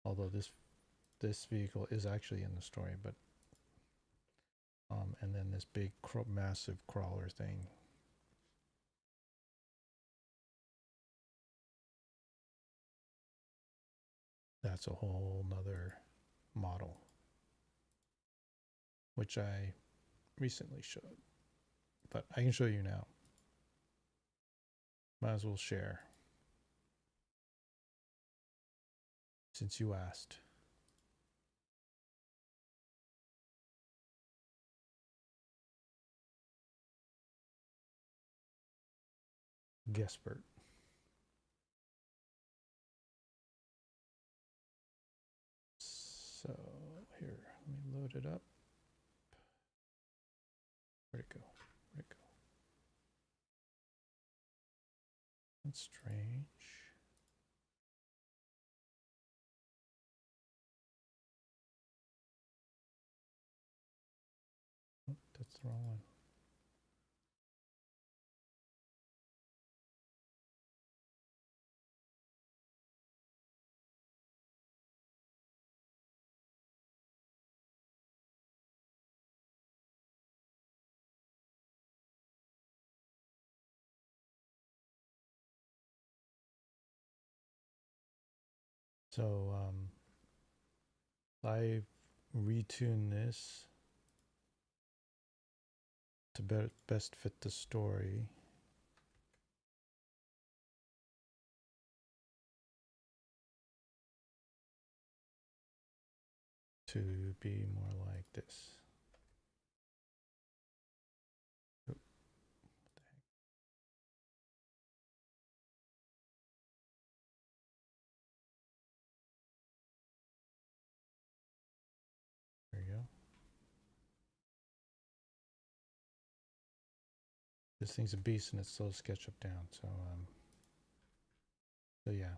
Although this vehicle is actually in the story, but and then this big massive crawler thing. That's a whole nother model, which I recently showed, but I can show you now. Might as well share since you asked. Guessbert. So here, let me load it up. Where'd it go? Where'd it go? That's strange. Oh, that's the wrong one. So I retuned this to best fit the story. To be more like this. Oh, what the heck? There you go. This thing's a beast and it slows SketchUp down. So yeah.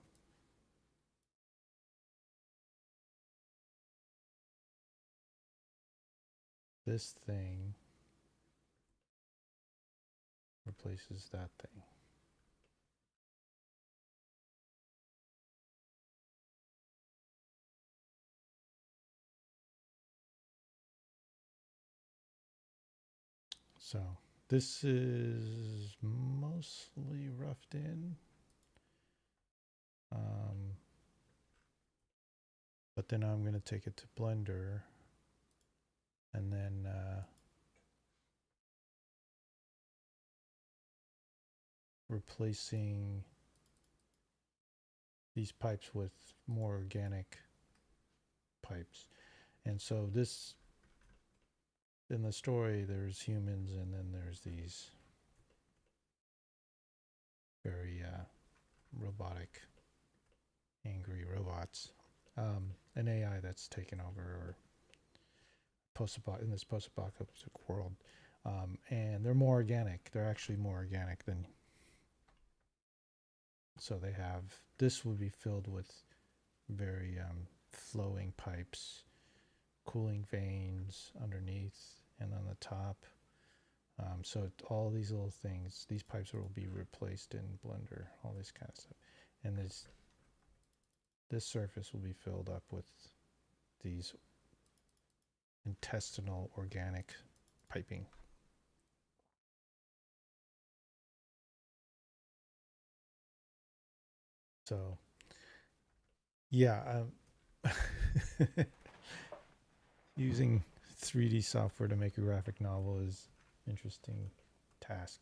This thing replaces that thing. So this is mostly roughed in. But then I'm going to take it to Blender and then replacing these pipes with more organic pipes. And so this, in the story, there's humans and then there's these very robotic, angry robots. An AI that's taken over or in this post-apocalyptic world. And they're more organic. They're actually more organic than. So they have, this will be filled with very flowing pipes, cooling veins underneath and on the top. So all these little things, these pipes will be replaced in Blender, all this kind of stuff. And this surface will be filled up with these intestinal organic piping. So yeah, using 3D software to make a graphic novel is an interesting task.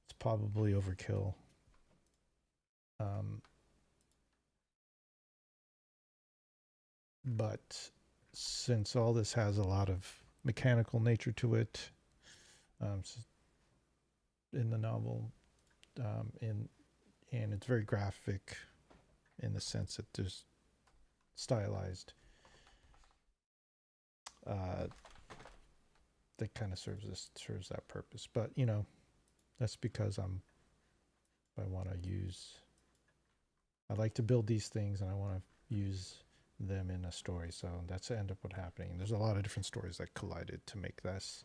It's probably overkill. But since all this has a lot of mechanical nature to it, in the novel, and it's very graphic in the sense that there's stylized. That kind of serves that purpose. But you know, that's because I want to use. I like to build these things, and I want to use them in a story. So that's ended up what happening. There's a lot of different stories that collided to make this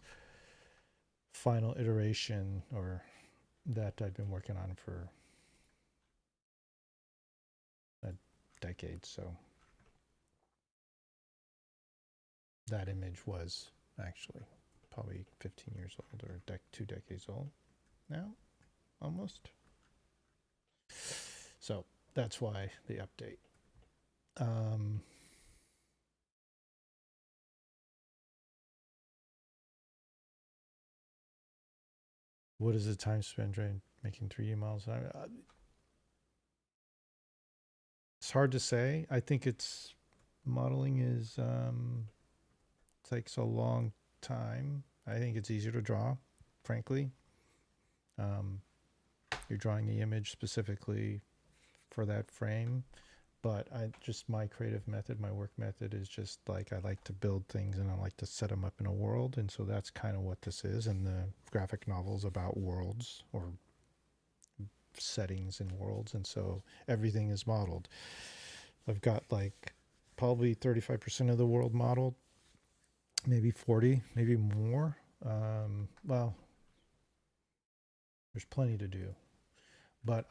final iteration, or that I've been working on for a decade. So that image was actually probably 15 years old or 2 decades old now, almost. So that's why the update. Um, what is the time spent making 3D models? It's hard to say. I think it's modeling is takes a long time. I think it's easier to draw, frankly. Um, you're drawing the image specifically for that frame, but my creative method, my work method is just like I like to build things and I like to set them up in a world, and so that's kind of what this is. And the graphic novels about worlds or settings in worlds, and so everything is modeled. I've got like probably 35% of the world modeled, maybe 40, maybe more. Well, there's plenty to do, but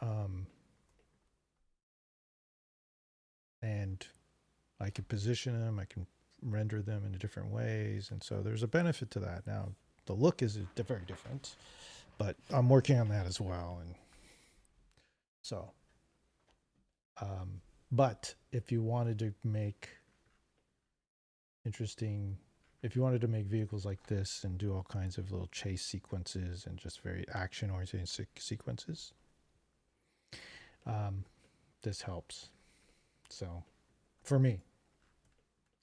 and I can position them, I can render them in different ways, and so there's a benefit to that. Now, the look is very different, but I'm working on that as well, and so. But if you wanted to make interesting, if you wanted to make vehicles like this and do all kinds of little chase sequences and just very action-oriented sequences, this helps. So, for me,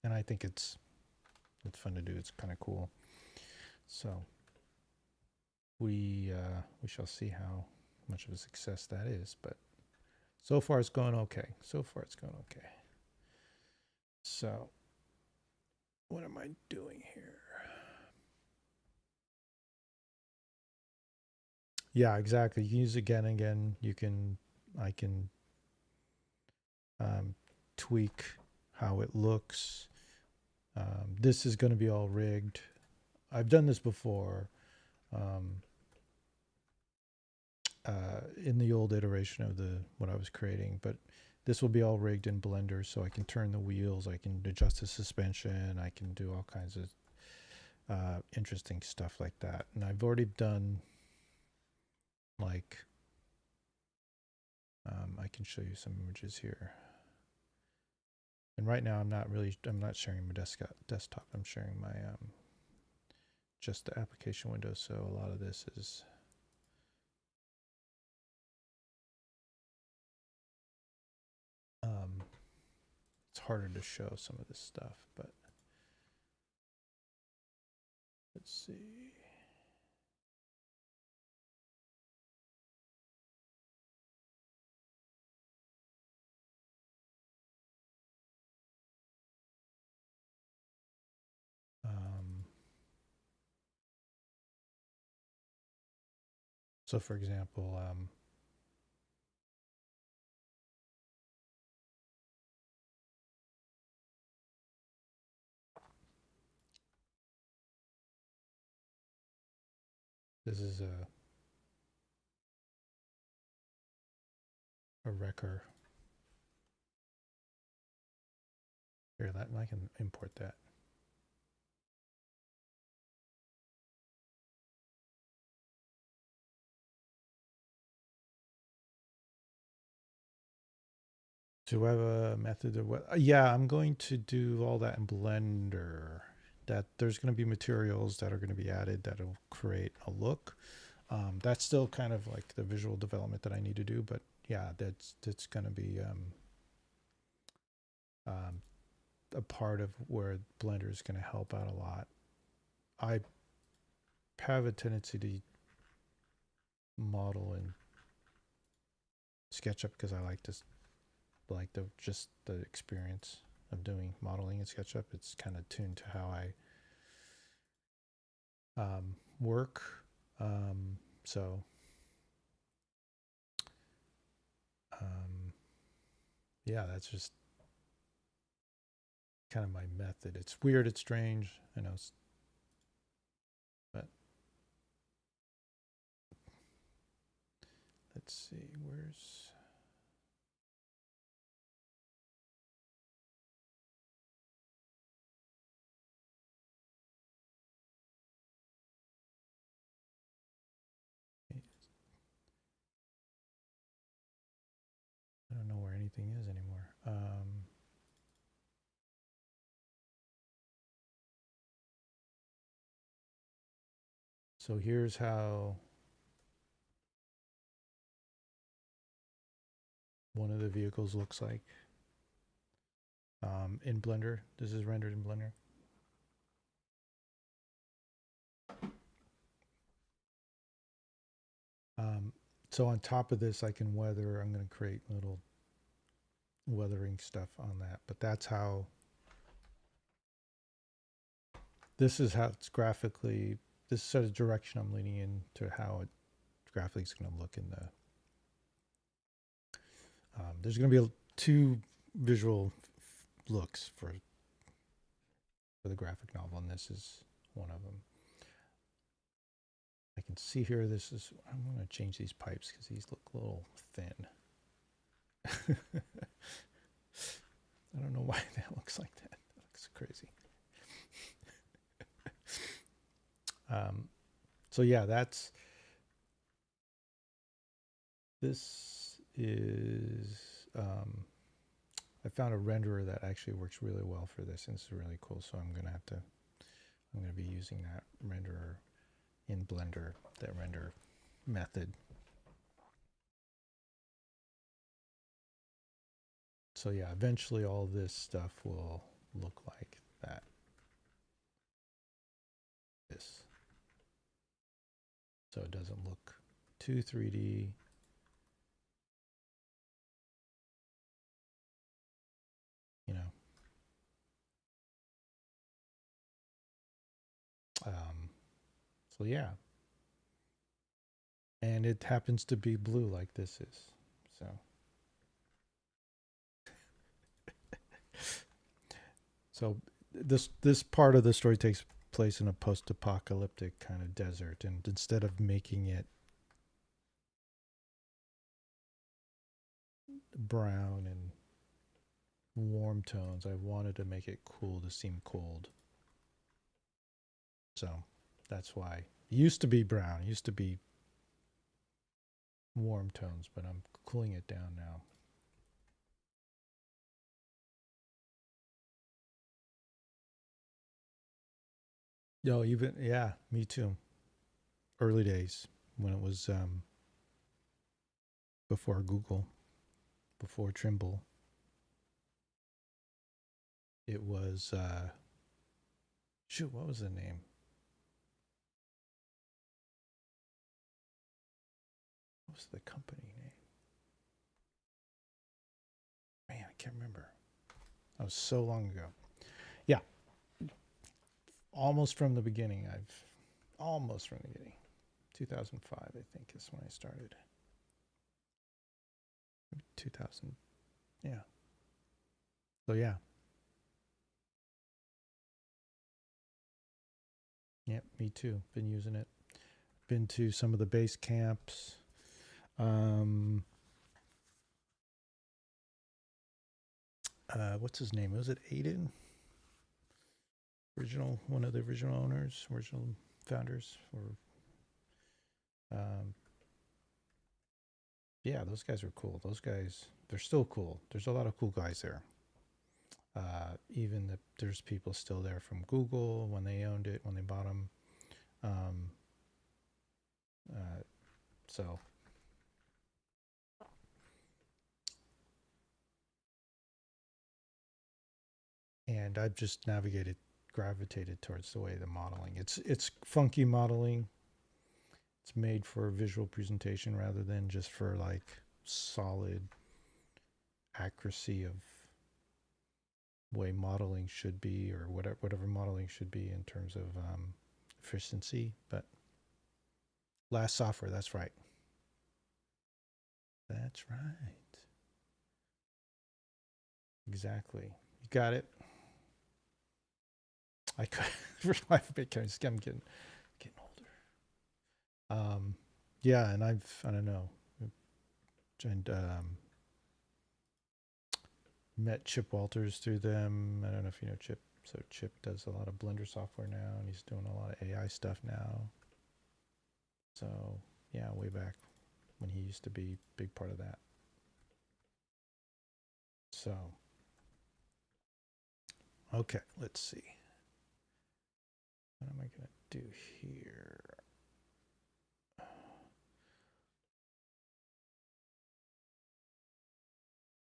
and I think it's fun to do. It's kind of cool. So we shall see how much of a success that is, but so far it's going okay. So far it's going okay. So what am I doing here? Yeah, exactly. You can use it again and again. I can tweak how it looks. This is going to be all rigged. I've done this before. In the old iteration of what I was creating, but this will be all rigged in Blender, so I can turn the wheels, I can adjust the suspension, I can do all kinds of interesting stuff like that. And I've already done like I can show you some images here. And right now I'm not sharing my desktop. I'm sharing my just the application window. So a lot of this is it's harder to show some of this stuff, but let's see. So for example, this is a wrecker. Here, I can import that. Do I have a method of what? Yeah, I'm going to do all that in Blender. That there's going to be materials that are going to be added that'll create a look. That's still kind of like the visual development that I need to do, but yeah, that's going to be a part of where Blender is going to help out a lot. I have a tendency to model in SketchUp because I like just the experience of doing modeling in SketchUp. It's kind of tuned to how I work. So yeah, that's just kind of my method. It's weird, it's strange, I know, but let's see, where's I don't know where anything is anymore. So here's how one of the vehicles looks like in Blender. This is rendered in Blender. So on top of this, I can weather. I'm going to create little weathering stuff on that. But that's how. This is how it's graphically. This is sort of direction I'm leaning into how it graphically is going to look in the. There's going to be two visual looks for the graphic novel, and this is one of them. I can see here, this is, I'm going to change these pipes because these look a little thin. I don't know why that looks like that. That looks crazy. So yeah, this is, I found a renderer that actually works really well for this, and this is really cool. So I'm going to be using that renderer in Blender, that render method. So yeah, eventually all this stuff will look like that. This. So it doesn't look too 3D. You know. So yeah. And it happens to be blue like this is. So. So this part of the story takes place in a post-apocalyptic kind of desert, and instead of making it brown and warm tones, I wanted to make it cool to seem cold. So that's why it used to be brown, it used to be warm tones, but I'm cooling it down now. No, even, yeah, me too. Early days when it was before Google, before Trimble. It was, shoot, what was the name? What was the company name? Man, I can't remember. That was so long ago. Yeah. Almost from the beginning. Almost from the beginning. 2005, I think, is when I started. 2000. Yeah. So, yeah. Yep, me too. Been using it. Been to some of the base camps. What's his name? Was it Aiden? One of the original owners, original founders, or yeah, those guys are cool. Those guys, they're still cool. There's a lot of cool guys there. Even there's people still there from Google when they owned it, when they bought them. So and I've just gravitated towards the way the modeling. It's funky modeling. It's made for visual presentation rather than just for like solid accuracy of way modeling should be, or whatever modeling should be in terms of efficiency. But last software, that's right. That's right. Exactly. You got it. I could I'm getting older. Yeah, and I don't know. And met Chip Walters through them. I don't know if you know Chip. So Chip does a lot of Blender software now, and he's doing a lot of AI stuff now. So yeah, way back when he used to be a big part of that. So okay, let's see. What am I gonna do here?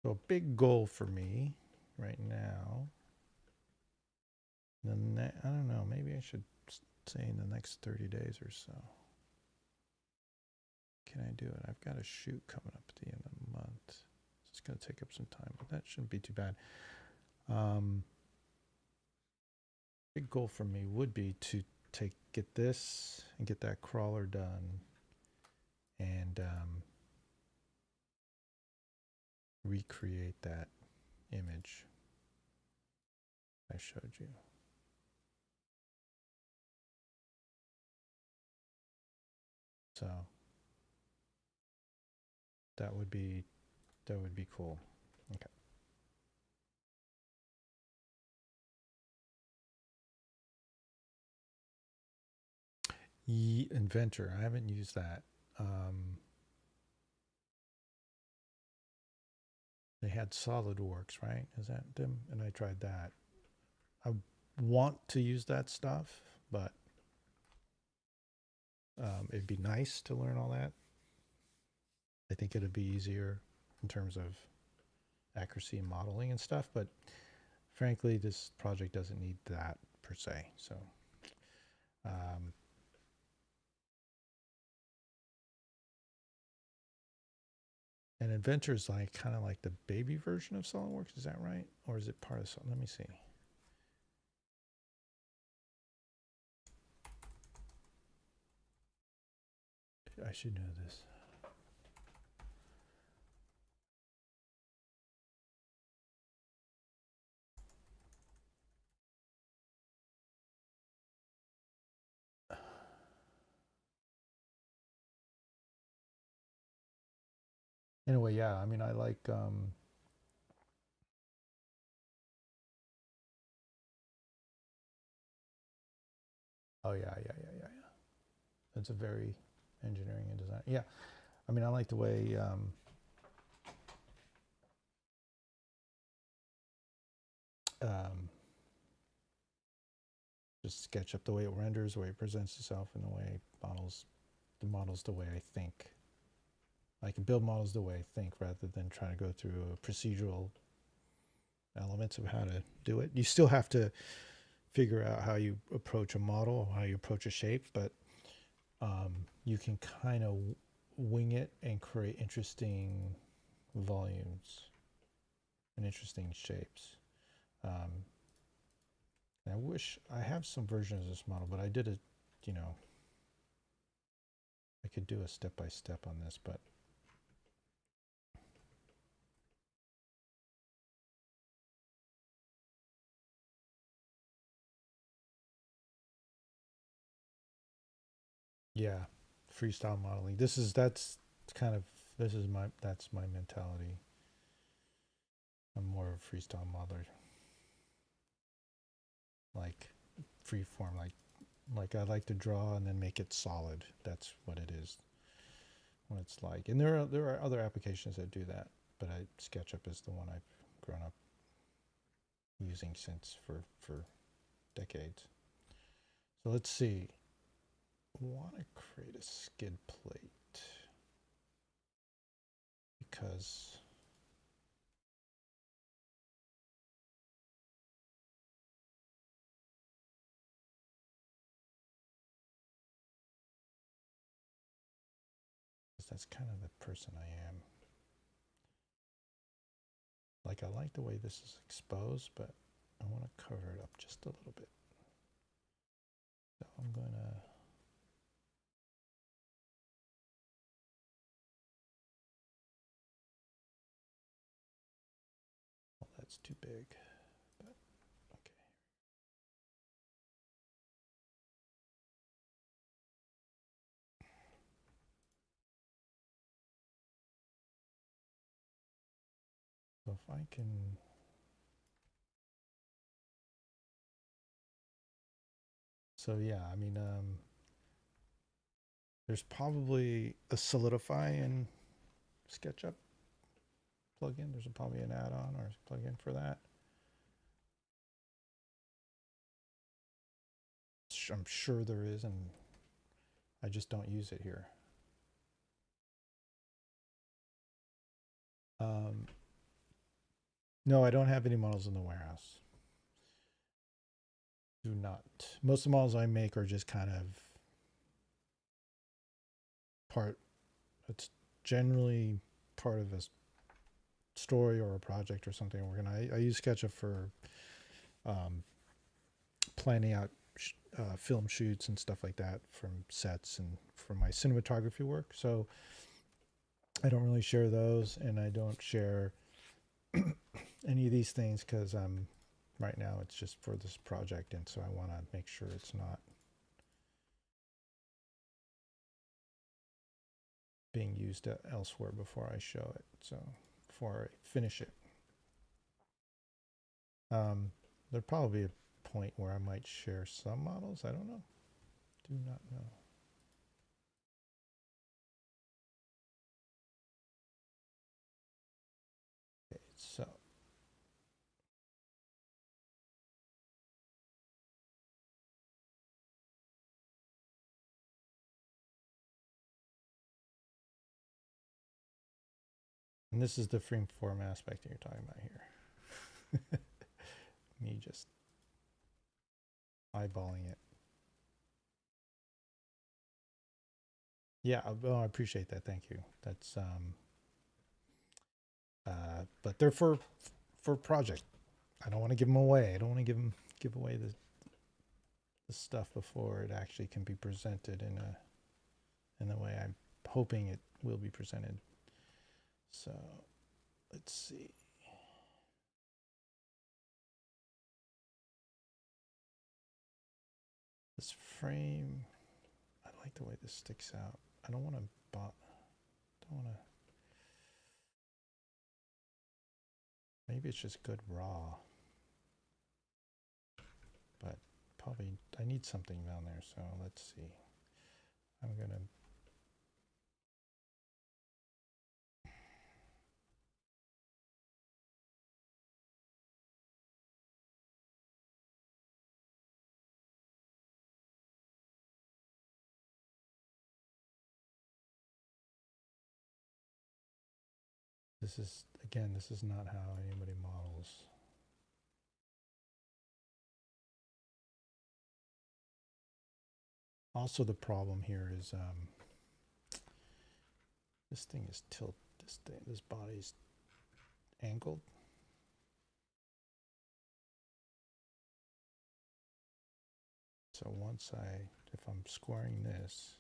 So a big goal for me right now, I don't know, maybe I should say in the next 30 days or so. Can I do it? I've got a shoot coming up at the end of the month. It's going to take up some time, but that shouldn't be too bad. Big goal for me would be to get this and get that crawler done and recreate that image I showed you. So that would be cool. Okay. Inventor, I haven't used that. They had SolidWorks, right? Is that them? And I tried that. I want to use that stuff, but it'd be nice to learn all that. I think it'd be easier in terms of accuracy and modeling and stuff, but frankly, this project doesn't need that per se. So, and Inventor is like kind of like the baby version of SolidWorks. Is that right? Or is it part of Let me see. I should know this. Anyway, yeah, I mean, I like, oh yeah. It's a very engineering and design. Yeah, I mean, I like the way, just SketchUp, the way it renders, the way it presents itself, and the way the models the way I think. I can build models the way I think rather than trying to go through procedural elements of how to do it. You still have to figure out how you approach a model, how you approach a shape, but you can kind of wing it and create interesting volumes and interesting shapes. I wish I have some versions of this model, but I did it, you know, I could do a step-by-step on this, but yeah, freestyle modeling. That's my mentality. I'm more of a freestyle modeler. Like free form, like I like to draw and then make it solid. That's what it is. What it's like. And there are other applications that do that, but SketchUp is the one I've grown up using since for decades. So let's see. I want to create a skid plate because that's kind of the person I am. Like, I like the way this is exposed, but I want to cover it up just a little bit. So I'm going to... Well, that's too big, but okay. So if I can... So yeah, I mean, there's probably a Solidify in SketchUp plugin. There's probably an add-on or plugin for that. I'm sure there is, and I just don't use it here. No, I don't have any models in the warehouse. Do not. Most of the models I make are just kind of part, it's generally part of a story or a project or something. I use SketchUp for um, planning out film shoots and stuff like that from sets and for my cinematography work. So I don't really share those, and I don't share any of these things because right now it's just for this project, and so I want to make sure it's not being used elsewhere before I show it. So before I finish it, there'd probably be a point where I might share some models. I don't know. Do not know. Okay, so and this is the freeform aspect that you're talking about here. Me just eyeballing it. Yeah, well, I appreciate that. Thank you. That's but they're for project. I don't want to give them away. I don't want to give away the stuff before it actually can be presented in the way I'm hoping it will be presented. So let's see. This frame, I like the way this sticks out. I don't want to maybe it's just good raw. But probably I need something down there, so let's see. I'm gonna this is again, this is not how anybody models. Also, the problem here is this thing is this body's angled. So if I'm squaring this,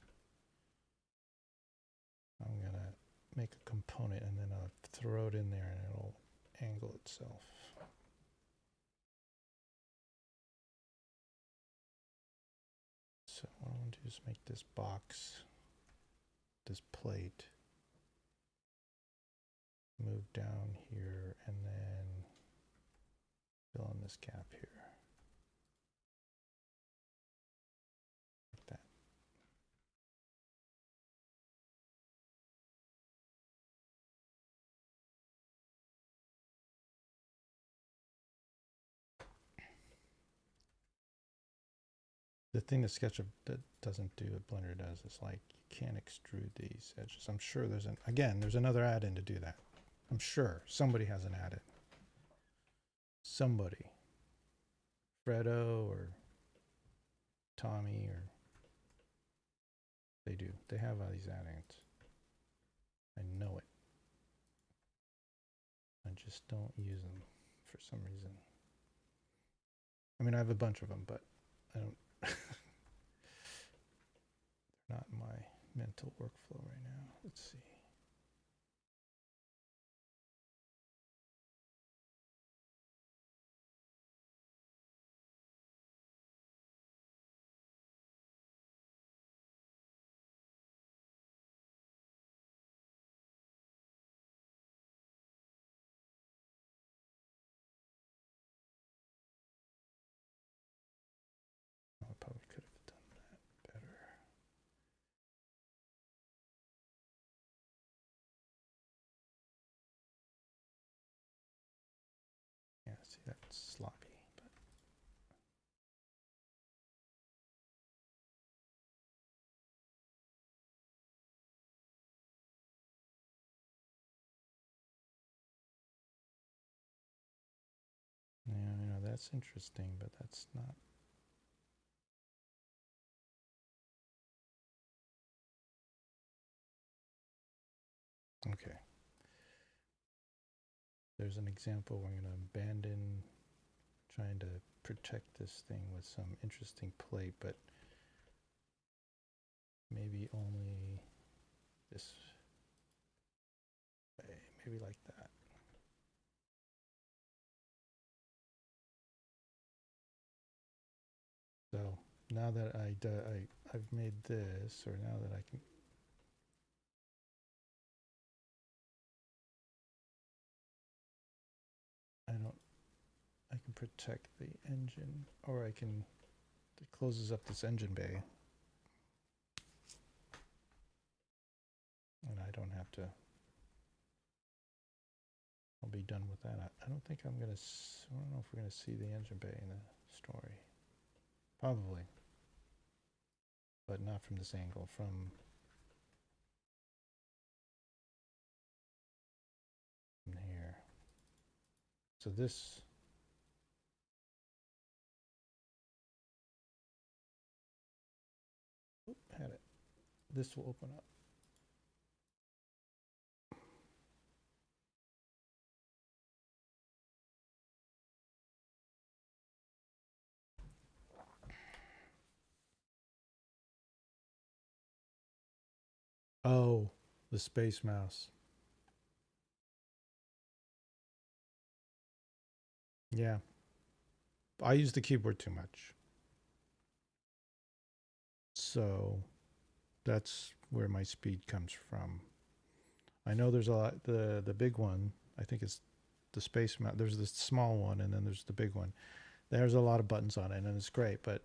I'm gonna make a component and then I'll throw it in there and it'll angle itself. So what I want to do is make this box, this plate, move down here and then fill in this gap here. Like that. The thing that SketchUp doesn't do, what Blender does, is like you can't extrude these edges. I'm sure there's another add-in to do that. I'm sure somebody has an add-in. Somebody. Fredo or Tommy or they do. They have all these add-ins. I know it. I just don't use them for some reason. I mean, I have a bunch of them, but I don't. They're not in my mental workflow right now. Let's see. I probably could have done that better. Yeah, see, that's sloppy. But that's interesting, but that's not. Okay. There's an example where I'm going to abandon trying to protect this thing with some interesting plate, but maybe only this way, maybe like that. So now that I've made this, or now that I can, I can protect the engine, or it closes up this engine bay. And I don't have to, I'll be done with that. I don't think I'm going to, I don't know if we're going to see the engine bay in the story. Probably. But not from this angle, from here. So this, had it. This will open up. Oh, the space mouse. Yeah. I use the keyboard too much. So that's where my speed comes from. I know there's a lot, the big one, I think it's the space mouse. There's the small one, and then there's the big one. There's a lot of buttons on it, and it's great, but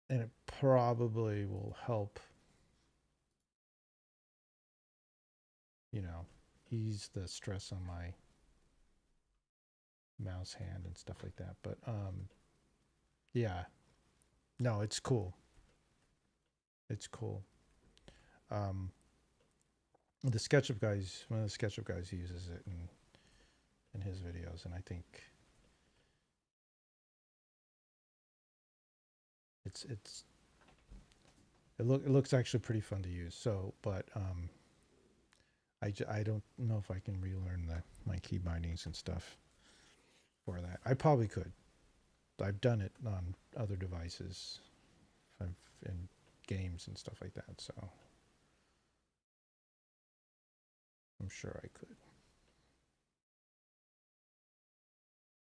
and it probably will help, you know, ease the stress on my mouse hand and stuff like that. But yeah, no, it's cool. It's cool. The SketchUp guys, one of the SketchUp guys uses it in his videos, and I think it looks actually pretty fun to use. So, but I don't know if I can relearn my key bindings and stuff for that. I probably could. I've done it on other devices, in games and stuff like that. So I'm sure I could.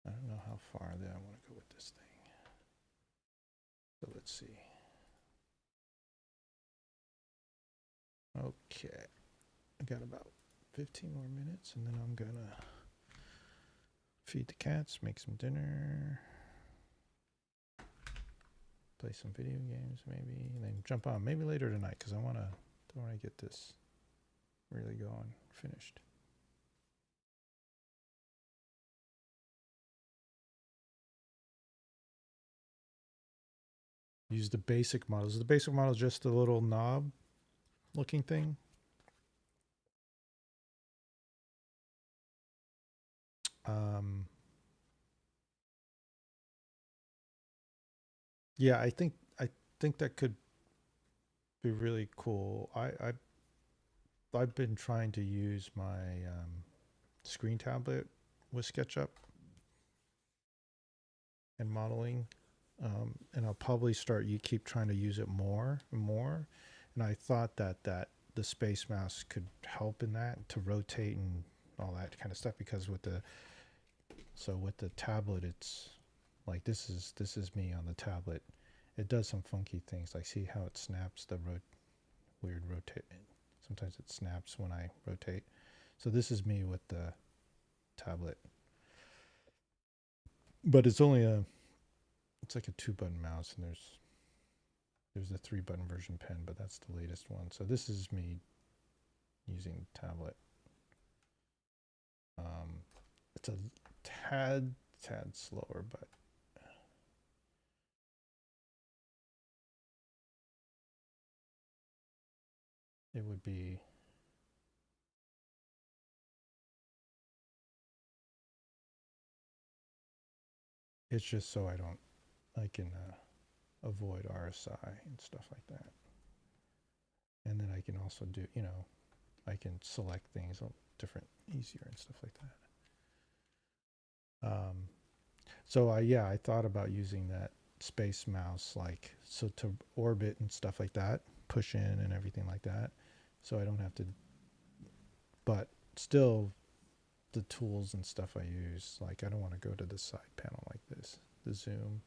I don't know how far that I want to go with this thing. So let's see. Okay. I got about 15 more minutes, and then I'm gonna feed the cats, make some dinner, play some video games maybe, and then jump on maybe later tonight, because I want to get this really going, finished. Use the basic models. The basic model is just a little knob looking thing. Yeah, I think that could be really cool. I've been trying to use my screen tablet with SketchUp and modeling, and I'll probably keep trying to use it more and more. And I thought that the space mouse could help in that, to rotate and all that kind of stuff, because with the tablet, it's like this is me on the tablet. It does some funky things, like see how it snaps the weird rotate. Sometimes it snaps when I rotate. So this is me with the tablet, but it's only it's like a 2-button mouse, and there's the 3-button version pen, but that's the latest one. So this is me using the tablet. It's a tad slower, but it would be It's just so I can avoid RSI and stuff like that. And then I can also do, I can select things different, easier and stuff like that. So I thought about using that space mouse, so to orbit and stuff like that, push in and everything like that. So I don't have to, but still the tools and stuff I use, I don't want to go to the side panel like this, the zoom,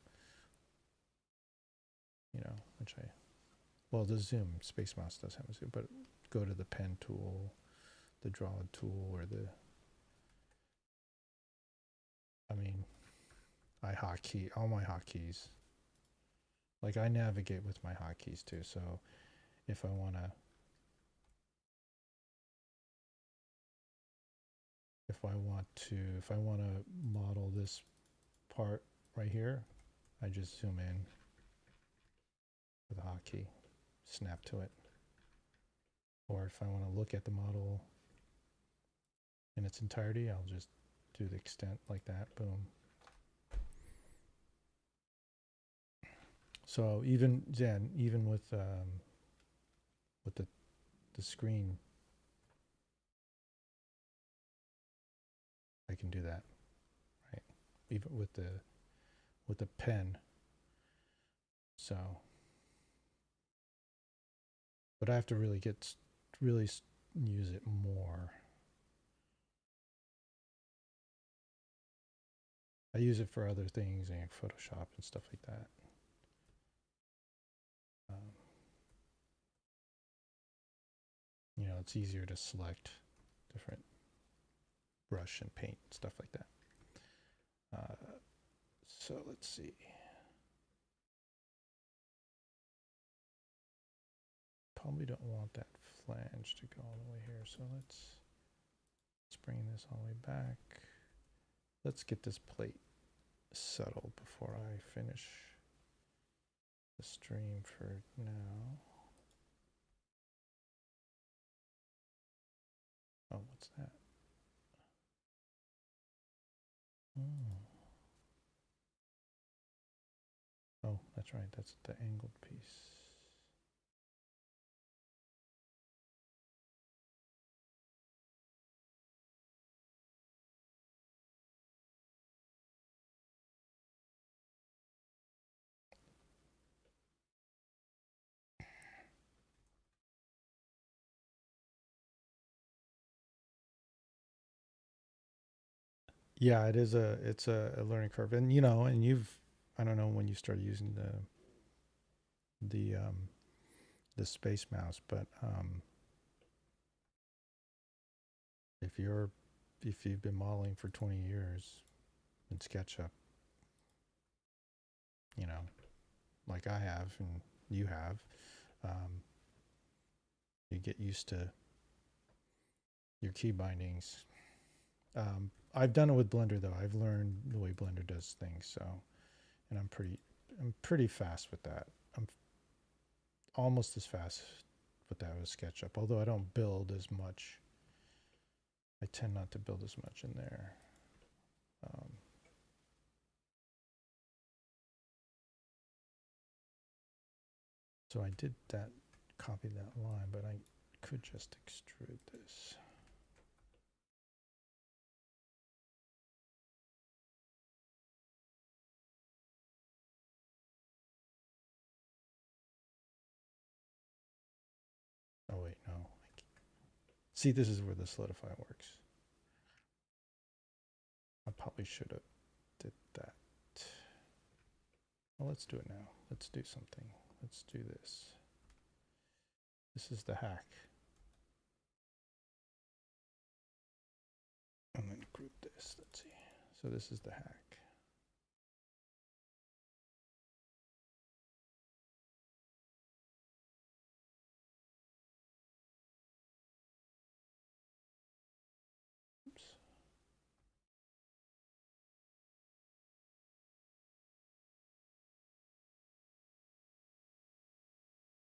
the zoom space mouse does have a zoom, but go to the pen tool, the draw tool, or I hotkey, all my hotkeys. I navigate with my hotkeys too, so if I want to model this part right here, I just zoom in with a hotkey, snap to it. Or if I want to look at the model in its entirety, I'll just do the extent like that, boom. So even with the screen, I can do that, right? Even with the pen. So, but I have to really use it more. I use it for other things, like Photoshop and stuff like that. It's easier to select different brush and paint, stuff like that. So let's see. Probably don't want that flange to go all the way here, so let's bring this all the way back. Let's get this plate settled before I finish the stream for now. Oh, what's that? Oh, that's right. That's the angled piece. Yeah, it's a learning curve, and I don't know when you started using the space mouse, but if you've been modeling for 20 years in SketchUp, like I have and you have, you get used to your key bindings. I've done it with Blender though. I've learned the way Blender does things, so, and I'm pretty fast with that. I'm almost as fast with that with SketchUp, although I don't build as much. I tend not to build as much in there. So I did that, copy that line, but I could just extrude this. Oh wait, no. See, this is where the solidify works. I probably should have did that. Well, let's do it now. Let's do something. Let's do this. This is the hack. I'm going to group this. Let's see. So this is the hack. Oops.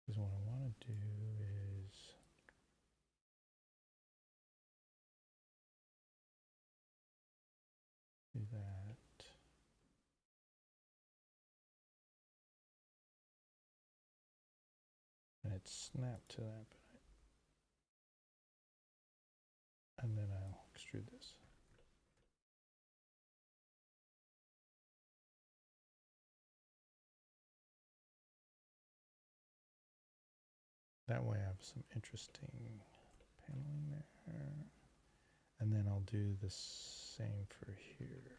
Because what I want to do is do that. snap to that, and then I'll extrude this. That way I have some interesting paneling there. And then I'll do the same for here.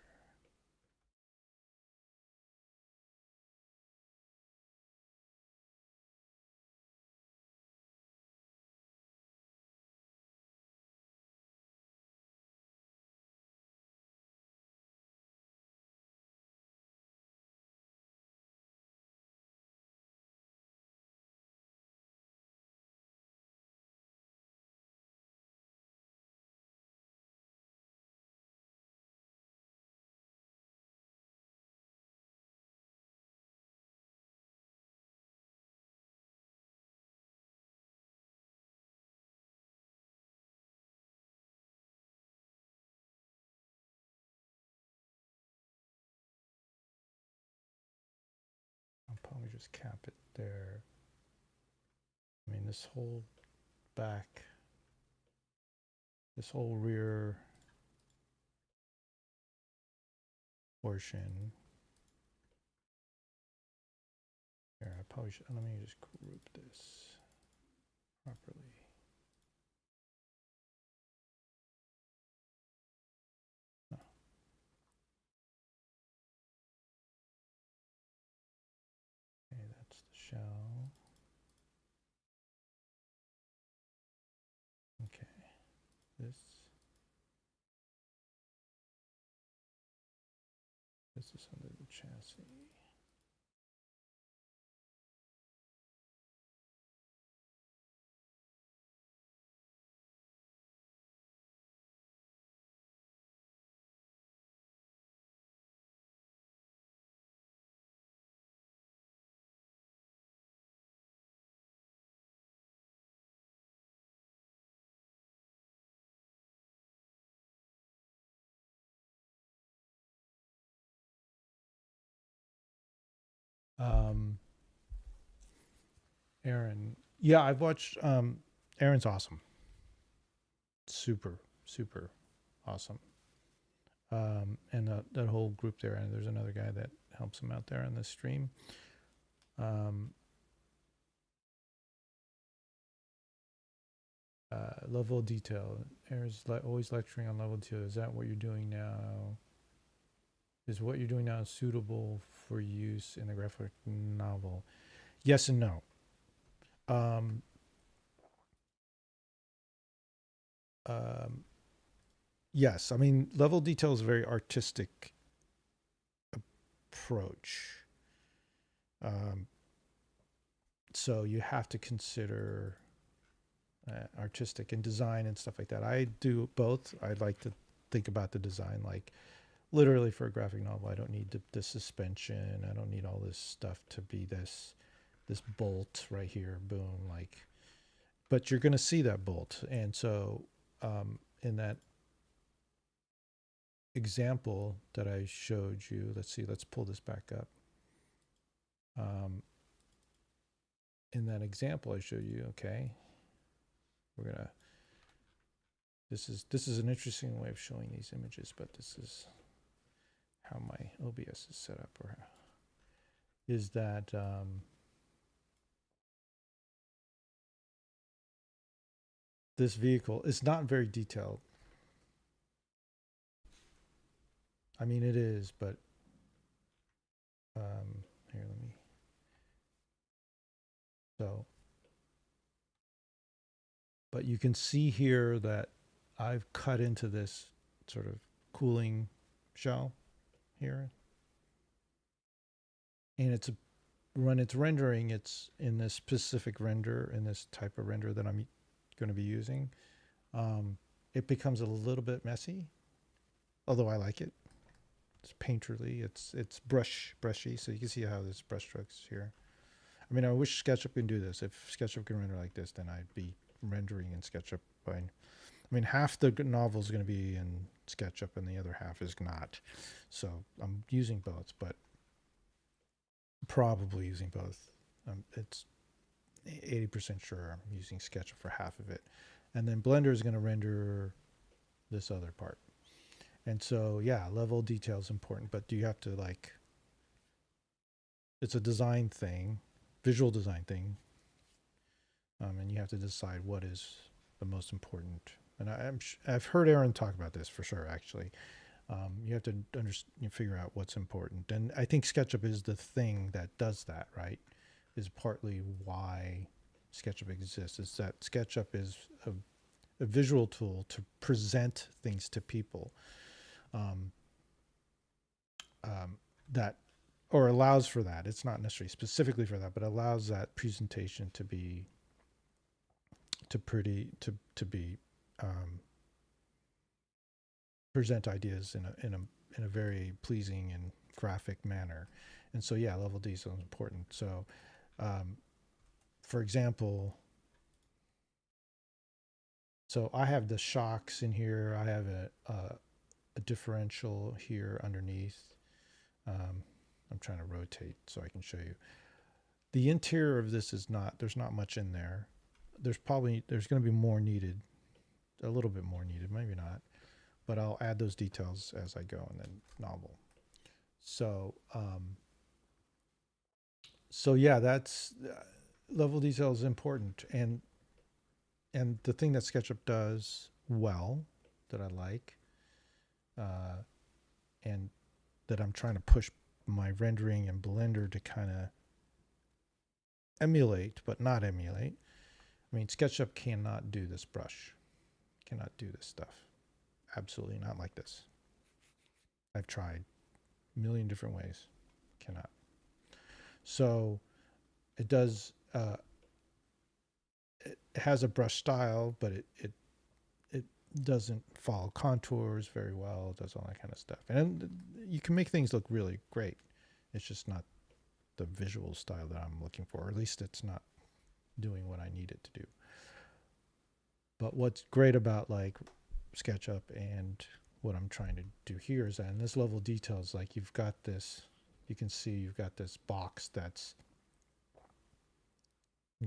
I'll probably just cap it there. I mean, this whole back, this whole rear portion. Here, I probably should, let me just group this properly. Oh. Okay, that's the shell. Okay, this is under the chassis. Aaron, yeah, I've watched. Aaron's awesome. Super, super awesome. And that whole group there, and there's another guy that helps him out there on the stream. Level of detail. Aaron's always lecturing on level detail. Is that what you're doing now? Is what you're doing now suitable for use in the graphic novel? Yes and no. Yes, I mean, level detail is a very artistic approach. So you have to consider artistic and design and stuff like that. I do both. I like to think about the design, like literally for a graphic novel, I don't need the suspension. I don't need all this stuff to be this bolt right here, boom, like, but you're going to see that bolt. And so in that example that I showed you, let's see, let's pull this back up. In that example I showed you, okay, we're gonna, this is an interesting way of showing these images, but this is how my OBS is set up, or is that this vehicle is not very detailed. I mean, it is, but here, let me. So, but you can see here that I've cut into this sort of cooling shell here. And it's when it's rendering, it's in this specific render, in this type of render that I'm going to be using. It becomes a little bit messy, although I like it. It's painterly. It's brushy, so you can see how there's brush strokes here. I mean, I wish SketchUp can do this. If SketchUp can render like this, then I'd be rendering in SketchUp. I mean, half the novel is going to be in SketchUp, and the other half is not. So I'm using both, but probably using both. 80% sure I'm using SketchUp for half of it. And then Blender is going to render this other part. And so, yeah, level detail is important, but do you have to like, it's a design thing, visual design thing. And you have to decide what is the most important. And I've heard Aaron talk about this for sure, actually. You have to figure out what's important. And I think SketchUp is the thing that does that, right? Is partly why SketchUp exists, is that SketchUp is a visual tool to present things to people that, or allows for that. It's not necessarily specifically for that, but allows that presentation to be, present ideas in a very pleasing and graphic manner. And so, yeah, level detail is important. So, for example, so I have the shocks in here. I have a differential here underneath. I'm trying to rotate so I can show you. The interior of this is not, there's not much in there. There's going to be more needed, a little bit more needed, maybe not, but I'll add those details as I go in the novel. So, so yeah, that's level detail is important. And the thing that SketchUp does well that I like, and that I'm trying to push my rendering and Blender to kind of emulate, but not emulate. I mean, SketchUp cannot do this brush, cannot do this stuff. Absolutely not like this. I've tried a million different ways, cannot. So it does, it has a brush style, but it doesn't follow contours very well. It does all that kind of stuff. And you can make things look really great. It's just not the visual style that I'm looking for, or at least it's not doing what I need it to do. But what's great about like SketchUp and what I'm trying to do here is that in this level of detail is like you've got this, you can see you've got this box that's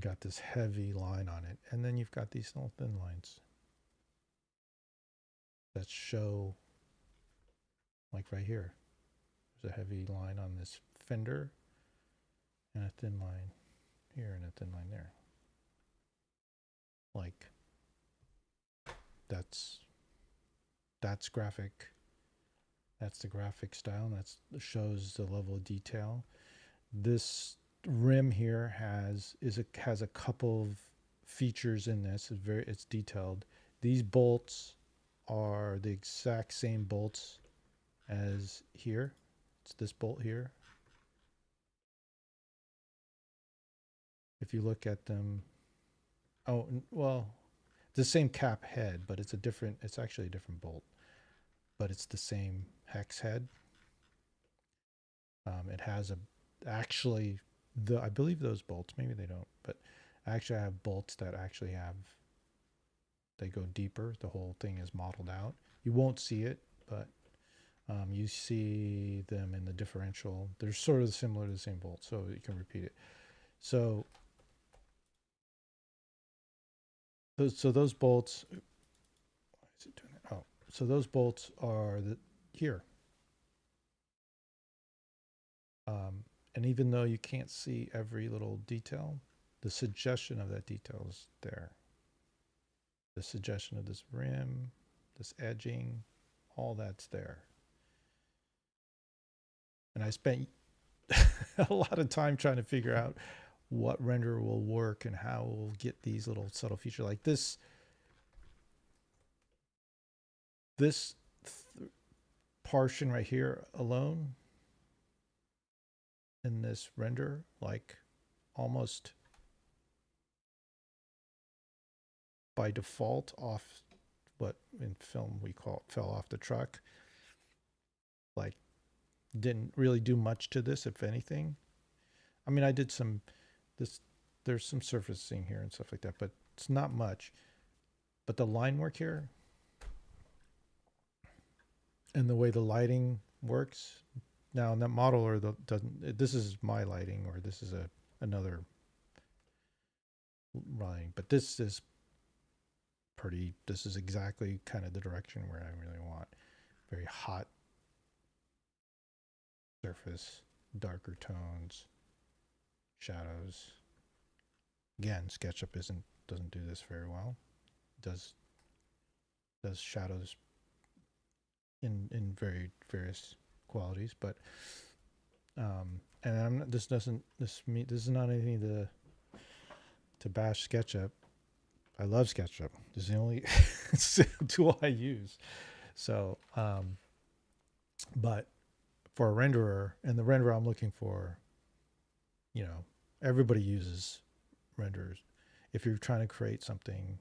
got this heavy line on it, and then you've got these little thin lines that show, like right here, there's a heavy line on this fender and a thin line here and a thin line there. Like that's graphic. That's the graphic style. And that shows the level of detail. This rim here has a couple of features in this. It's detailed. These bolts are the exact same bolts as here. It's this bolt here. If you look at them, oh well, the same cap head, but it's actually a different bolt, but it's the same hex head. It has I believe those bolts, maybe they don't, but actually I have bolts that actually they go deeper. The whole thing is modeled out. You won't see it, but you see them in the differential. They're sort of similar to the same bolt, so you can repeat it. So those bolts, why is it doing that? Oh, so those bolts are here. And even though you can't see every little detail, the suggestion of that detail is there. The suggestion of this rim, this edging, all that's there. And I spent a lot of time trying to figure out what renderer will work and how we'll get these little subtle features like this. This portion right here alone in this render, like almost by default off what in film we call fell off the truck, like didn't really do much to this, if anything. I mean, I did there's some surfacing here and stuff like that, but it's not much. But the line work here and the way the lighting works now in that modeler doesn't, this is my lighting, or this is another line, but this is pretty, this is exactly kind of the direction where I really want. Very hot surface, darker tones, shadows. Again, SketchUp doesn't do this very well. It does shadows in very various qualities, but and I'm not, this is not anything to bash SketchUp. I love SketchUp. This is the only tool I use. So, but for a renderer, and the renderer I'm looking for, you know, everybody uses renderers. If you're trying to create something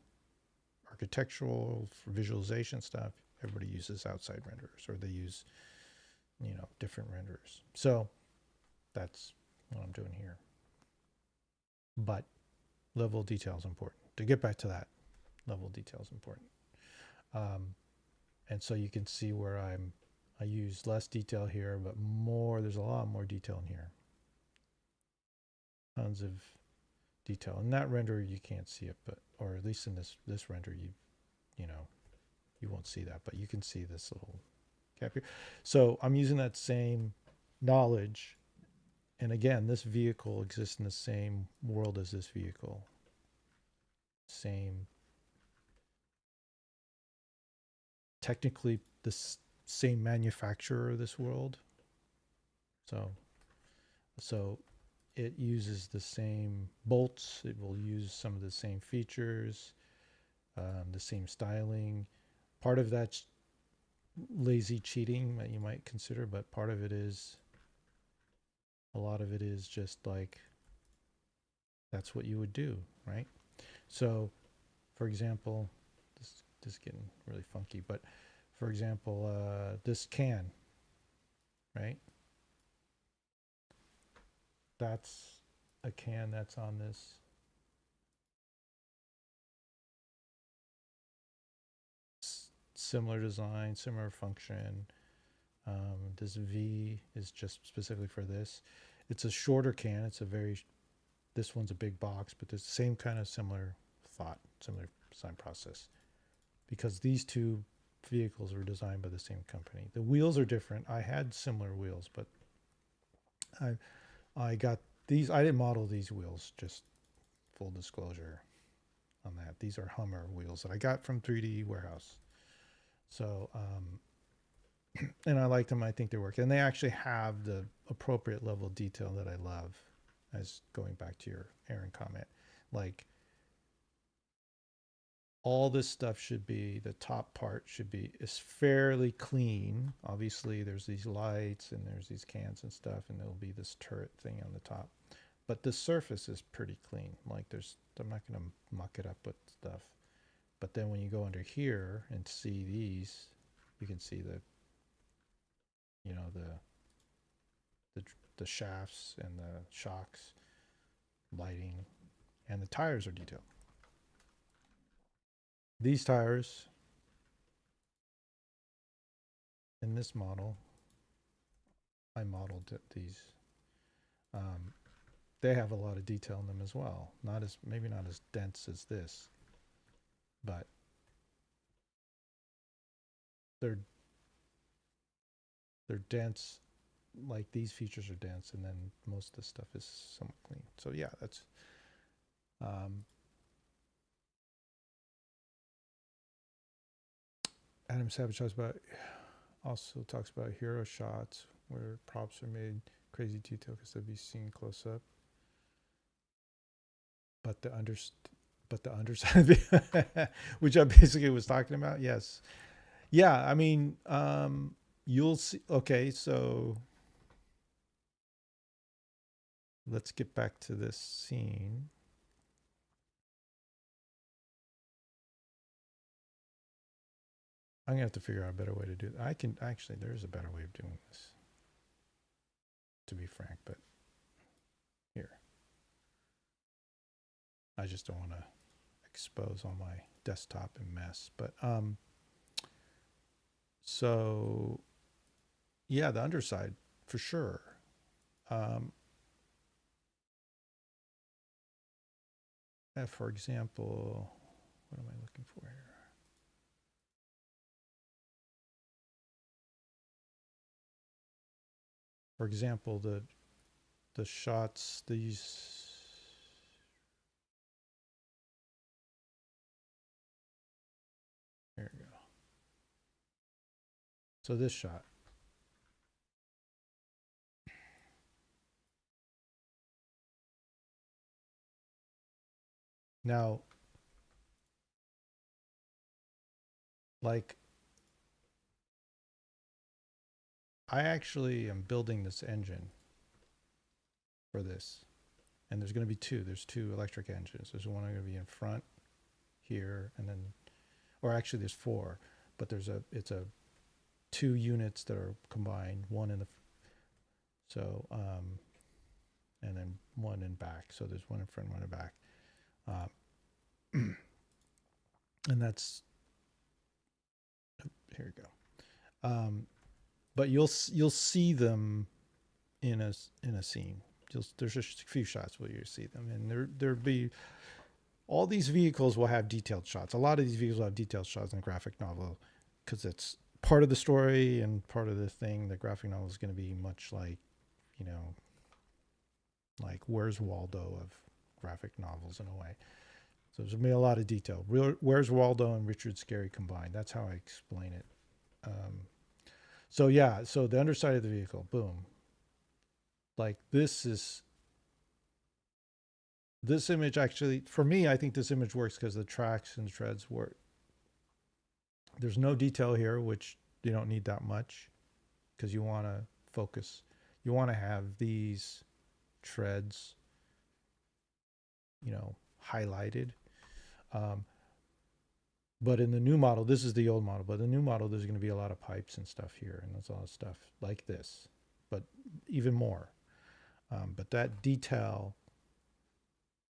architectural for visualization stuff, everybody uses outside renderers, or they use, you know, different renderers. So that's what I'm doing here. But level of detail is important. To get back to that, level of detail is important. And so you can see where I use less detail here, but more, there's a lot more detail in here. Tons of detail. In that render, you can't see it, but, or at least in this render, you know, you won't see that, but you can see this little cap here. So I'm using that same knowledge. And again, this vehicle exists in the same world as this vehicle. Same, technically the same manufacturer of this world. So it uses the same bolts. It will use some of the same features, the same styling. Part of that's lazy cheating that you might consider, but part of it is, a lot of it is just like, that's what you would do, right? So, for example, this is getting really funky, but for example, this can, right? That's a can that's on this. Similar design, similar function. This V is just specifically for this. It's a shorter can. It's a very, this one's a big box, but there's the same kind of similar thought, similar design process. Because these two vehicles were designed by the same company. The wheels are different. I had similar wheels, but I got these, I didn't model these wheels, just full disclosure on that. These are Hummer wheels that I got from 3D Warehouse. So, and I like them. I think they work. And they actually have the appropriate level of detail that I love, as going back to your Aaron comment. Like, all this stuff should be, the top part should be, is fairly clean. Obviously, there's these lights and there's these cans and stuff, and there'll be this turret thing on the top. But the surface is pretty clean. Like, I'm not going to muck it up with stuff. But then when you go under here and see these, you can see the, you know, the shafts and the shocks, lighting, and the tires are detailed. These tires in this model, I modeled these. They have a lot of detail in them as well. Maybe not as dense as this, but they're dense. Like, these features are dense, and then most of the stuff is somewhat clean. So yeah, that's Adam Savage also talks about hero shots where props are made crazy detail because they'll be seen close up. But the underside, which I basically was talking about, yes, yeah. I mean, you'll see. Okay, so let's get back to this scene. I'm gonna have to figure out a better way to do it. I can actually, there's a better way of doing this, to be frank, but here. I just don't want to expose all my desktop and mess. But so yeah, the underside for sure. for example, what am I looking for here? For example, the shots, these, there you go. So this shot. Now, like, I actually am building this engine for this. And there's going to be two. There's two electric engines. There's one going to be in front here, and then, or actually there's four, but it's a 2 units that are combined, one in the, so, and then one in back. So there's one in front, one in back. And that's, here we go. But you'll see them in a scene. There's just a few shots where you see them, and there'll be, all these vehicles will have detailed shots. A lot of these vehicles will have detailed shots in a graphic novel because it's part of the story and part of the thing. The graphic novel is going to be much like, you know, like Where's Waldo of graphic novels in a way. So there's going to be a lot of detail. Where's Waldo and Richard Scarry combined. That's how I explain it. So yeah, so the underside of the vehicle, boom. Like this image actually, for me, I think this image works because the tracks and treads work. There's no detail here, which you don't need that much because you want to focus. You want to have these treads, you know, highlighted. But in the new model, this is the old model, but the new model, there's going to be a lot of pipes and stuff here, and there's a lot of stuff like this, but even more. But that detail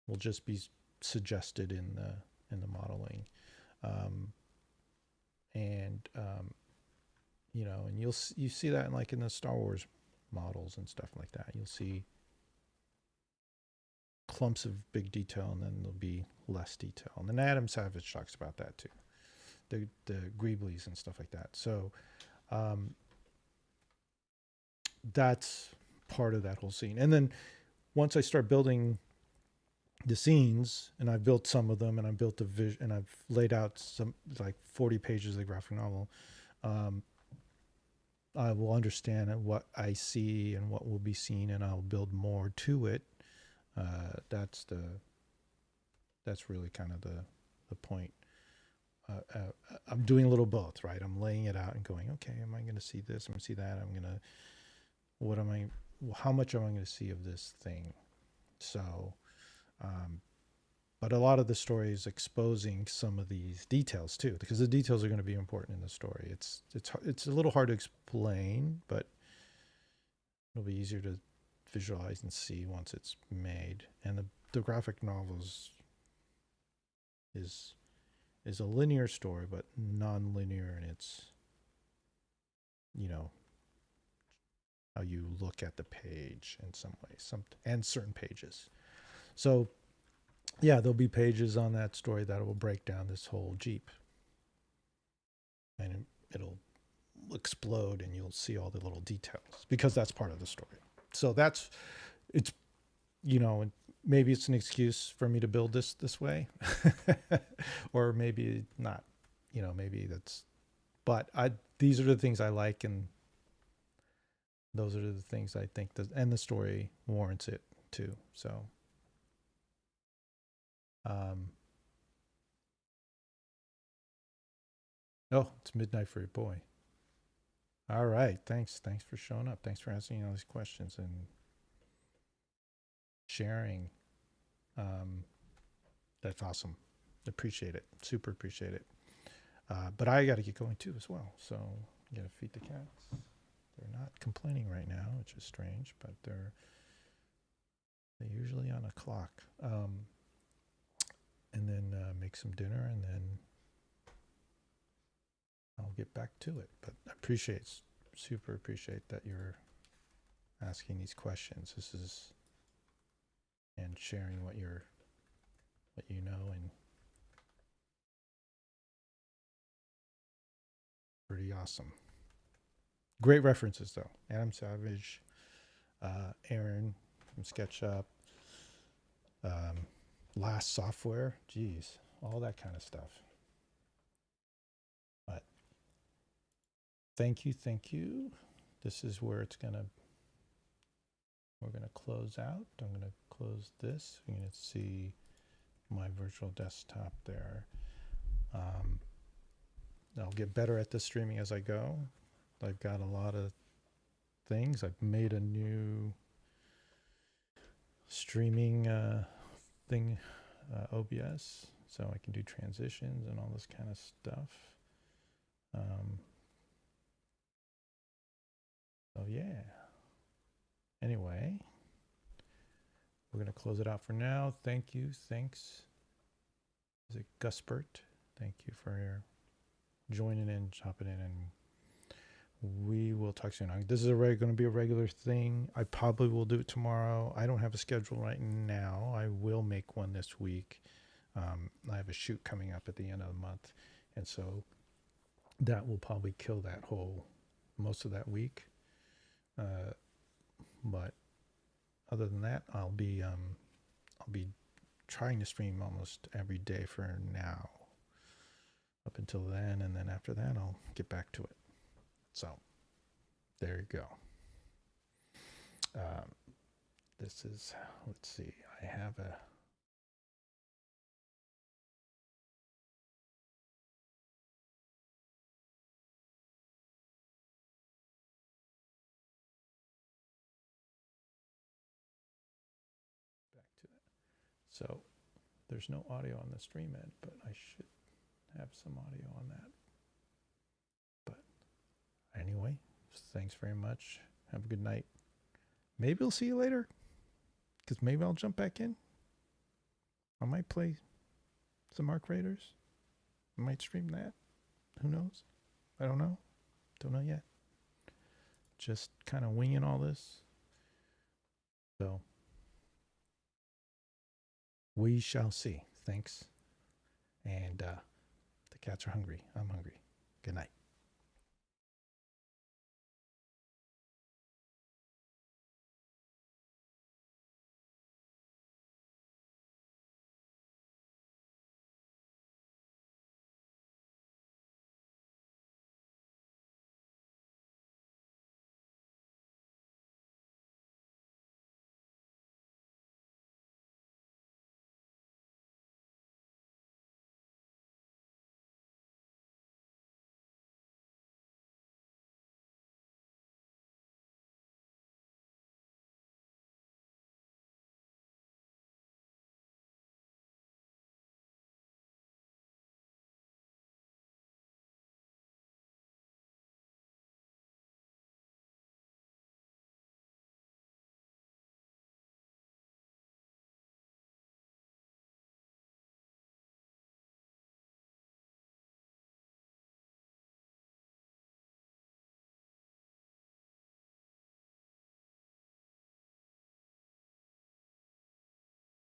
will just be suggested in the modeling. You know, and you see that like in the Star Wars models and stuff like that. You'll see clumps of big detail, and then there'll be less detail. And then Adam Savage talks about that too, the Greeblies and stuff like that. So that's part of that whole scene. And then once I start building the scenes, and I've built some of them, and I've built the vision, and I've laid out some like 40 pages of the graphic novel, I will understand what I see and what will be seen, and I'll build more to it. That's really kind of the point. I'm doing a little both, right? I'm laying it out and going, okay, am I going to see this? I'm going to see that. How much am I going to see of this thing? So, but a lot of the story is exposing some of these details too, because the details are going to be important in the story. It's a little hard to explain, but it'll be easier to visualize and see once it's made. And the graphic novel is a linear story, but non-linear in its, you know, how you look at the page in some ways, and certain pages. So yeah, there'll be pages on that story that will break down this whole Jeep, and it'll explode, and you'll see all the little details because that's part of the story. So it's, you know, maybe it's an excuse for me to build this way, or maybe not, you know, maybe that's, but these are the things I like, and those are the things I think and the story warrants it too. So, oh, it's midnight for your boy. All right. Thanks for showing up. Thanks for asking all these questions and sharing. That's awesome. Appreciate it. Super appreciate it. But I got to get going too as well. So I got to feed the cats. They're not complaining right now, which is strange, but they're usually on a clock. And then make some dinner, and then I'll get back to it. But I super appreciate that you're asking these questions. And sharing what you're let you know. And pretty awesome. Great references though. Adam Savage, Aaron from SketchUp, Last Software, geez, all that kind of stuff. But thank you. This is where we're gonna close out. I'm gonna close this. You're gonna see my virtual desktop there. I'll get better at the streaming as I go. I've got a lot of things. I've made a new streaming thing, OBS, so I can do transitions and all this kind of stuff. So yeah. Anyway, we're going to close it out for now. Thank you. Thanks. Is it Guspert? Thank you for joining in, chopping in, and we will talk soon. This is going to be a regular thing. I probably will do it tomorrow. I don't have a schedule right now. I will make one this week. I have a shoot coming up at the end of the month, and so that will probably kill that most of that week. But other than that, I'll be trying to stream almost every day for now, up until then, and then after that, I'll get back to it. So there you go. This is, let's see, I have a back to it. So there's no audio on the stream end, but I should have some audio on that. But anyway, thanks very much. Have a good night. Maybe I'll see you later, because maybe I'll jump back in. I might play some Arc Raiders. I might stream that. Who knows? I don't know. Don't know yet. Just kind of winging all this. So we shall see. Thanks. And the cats are hungry. I'm hungry. Good night.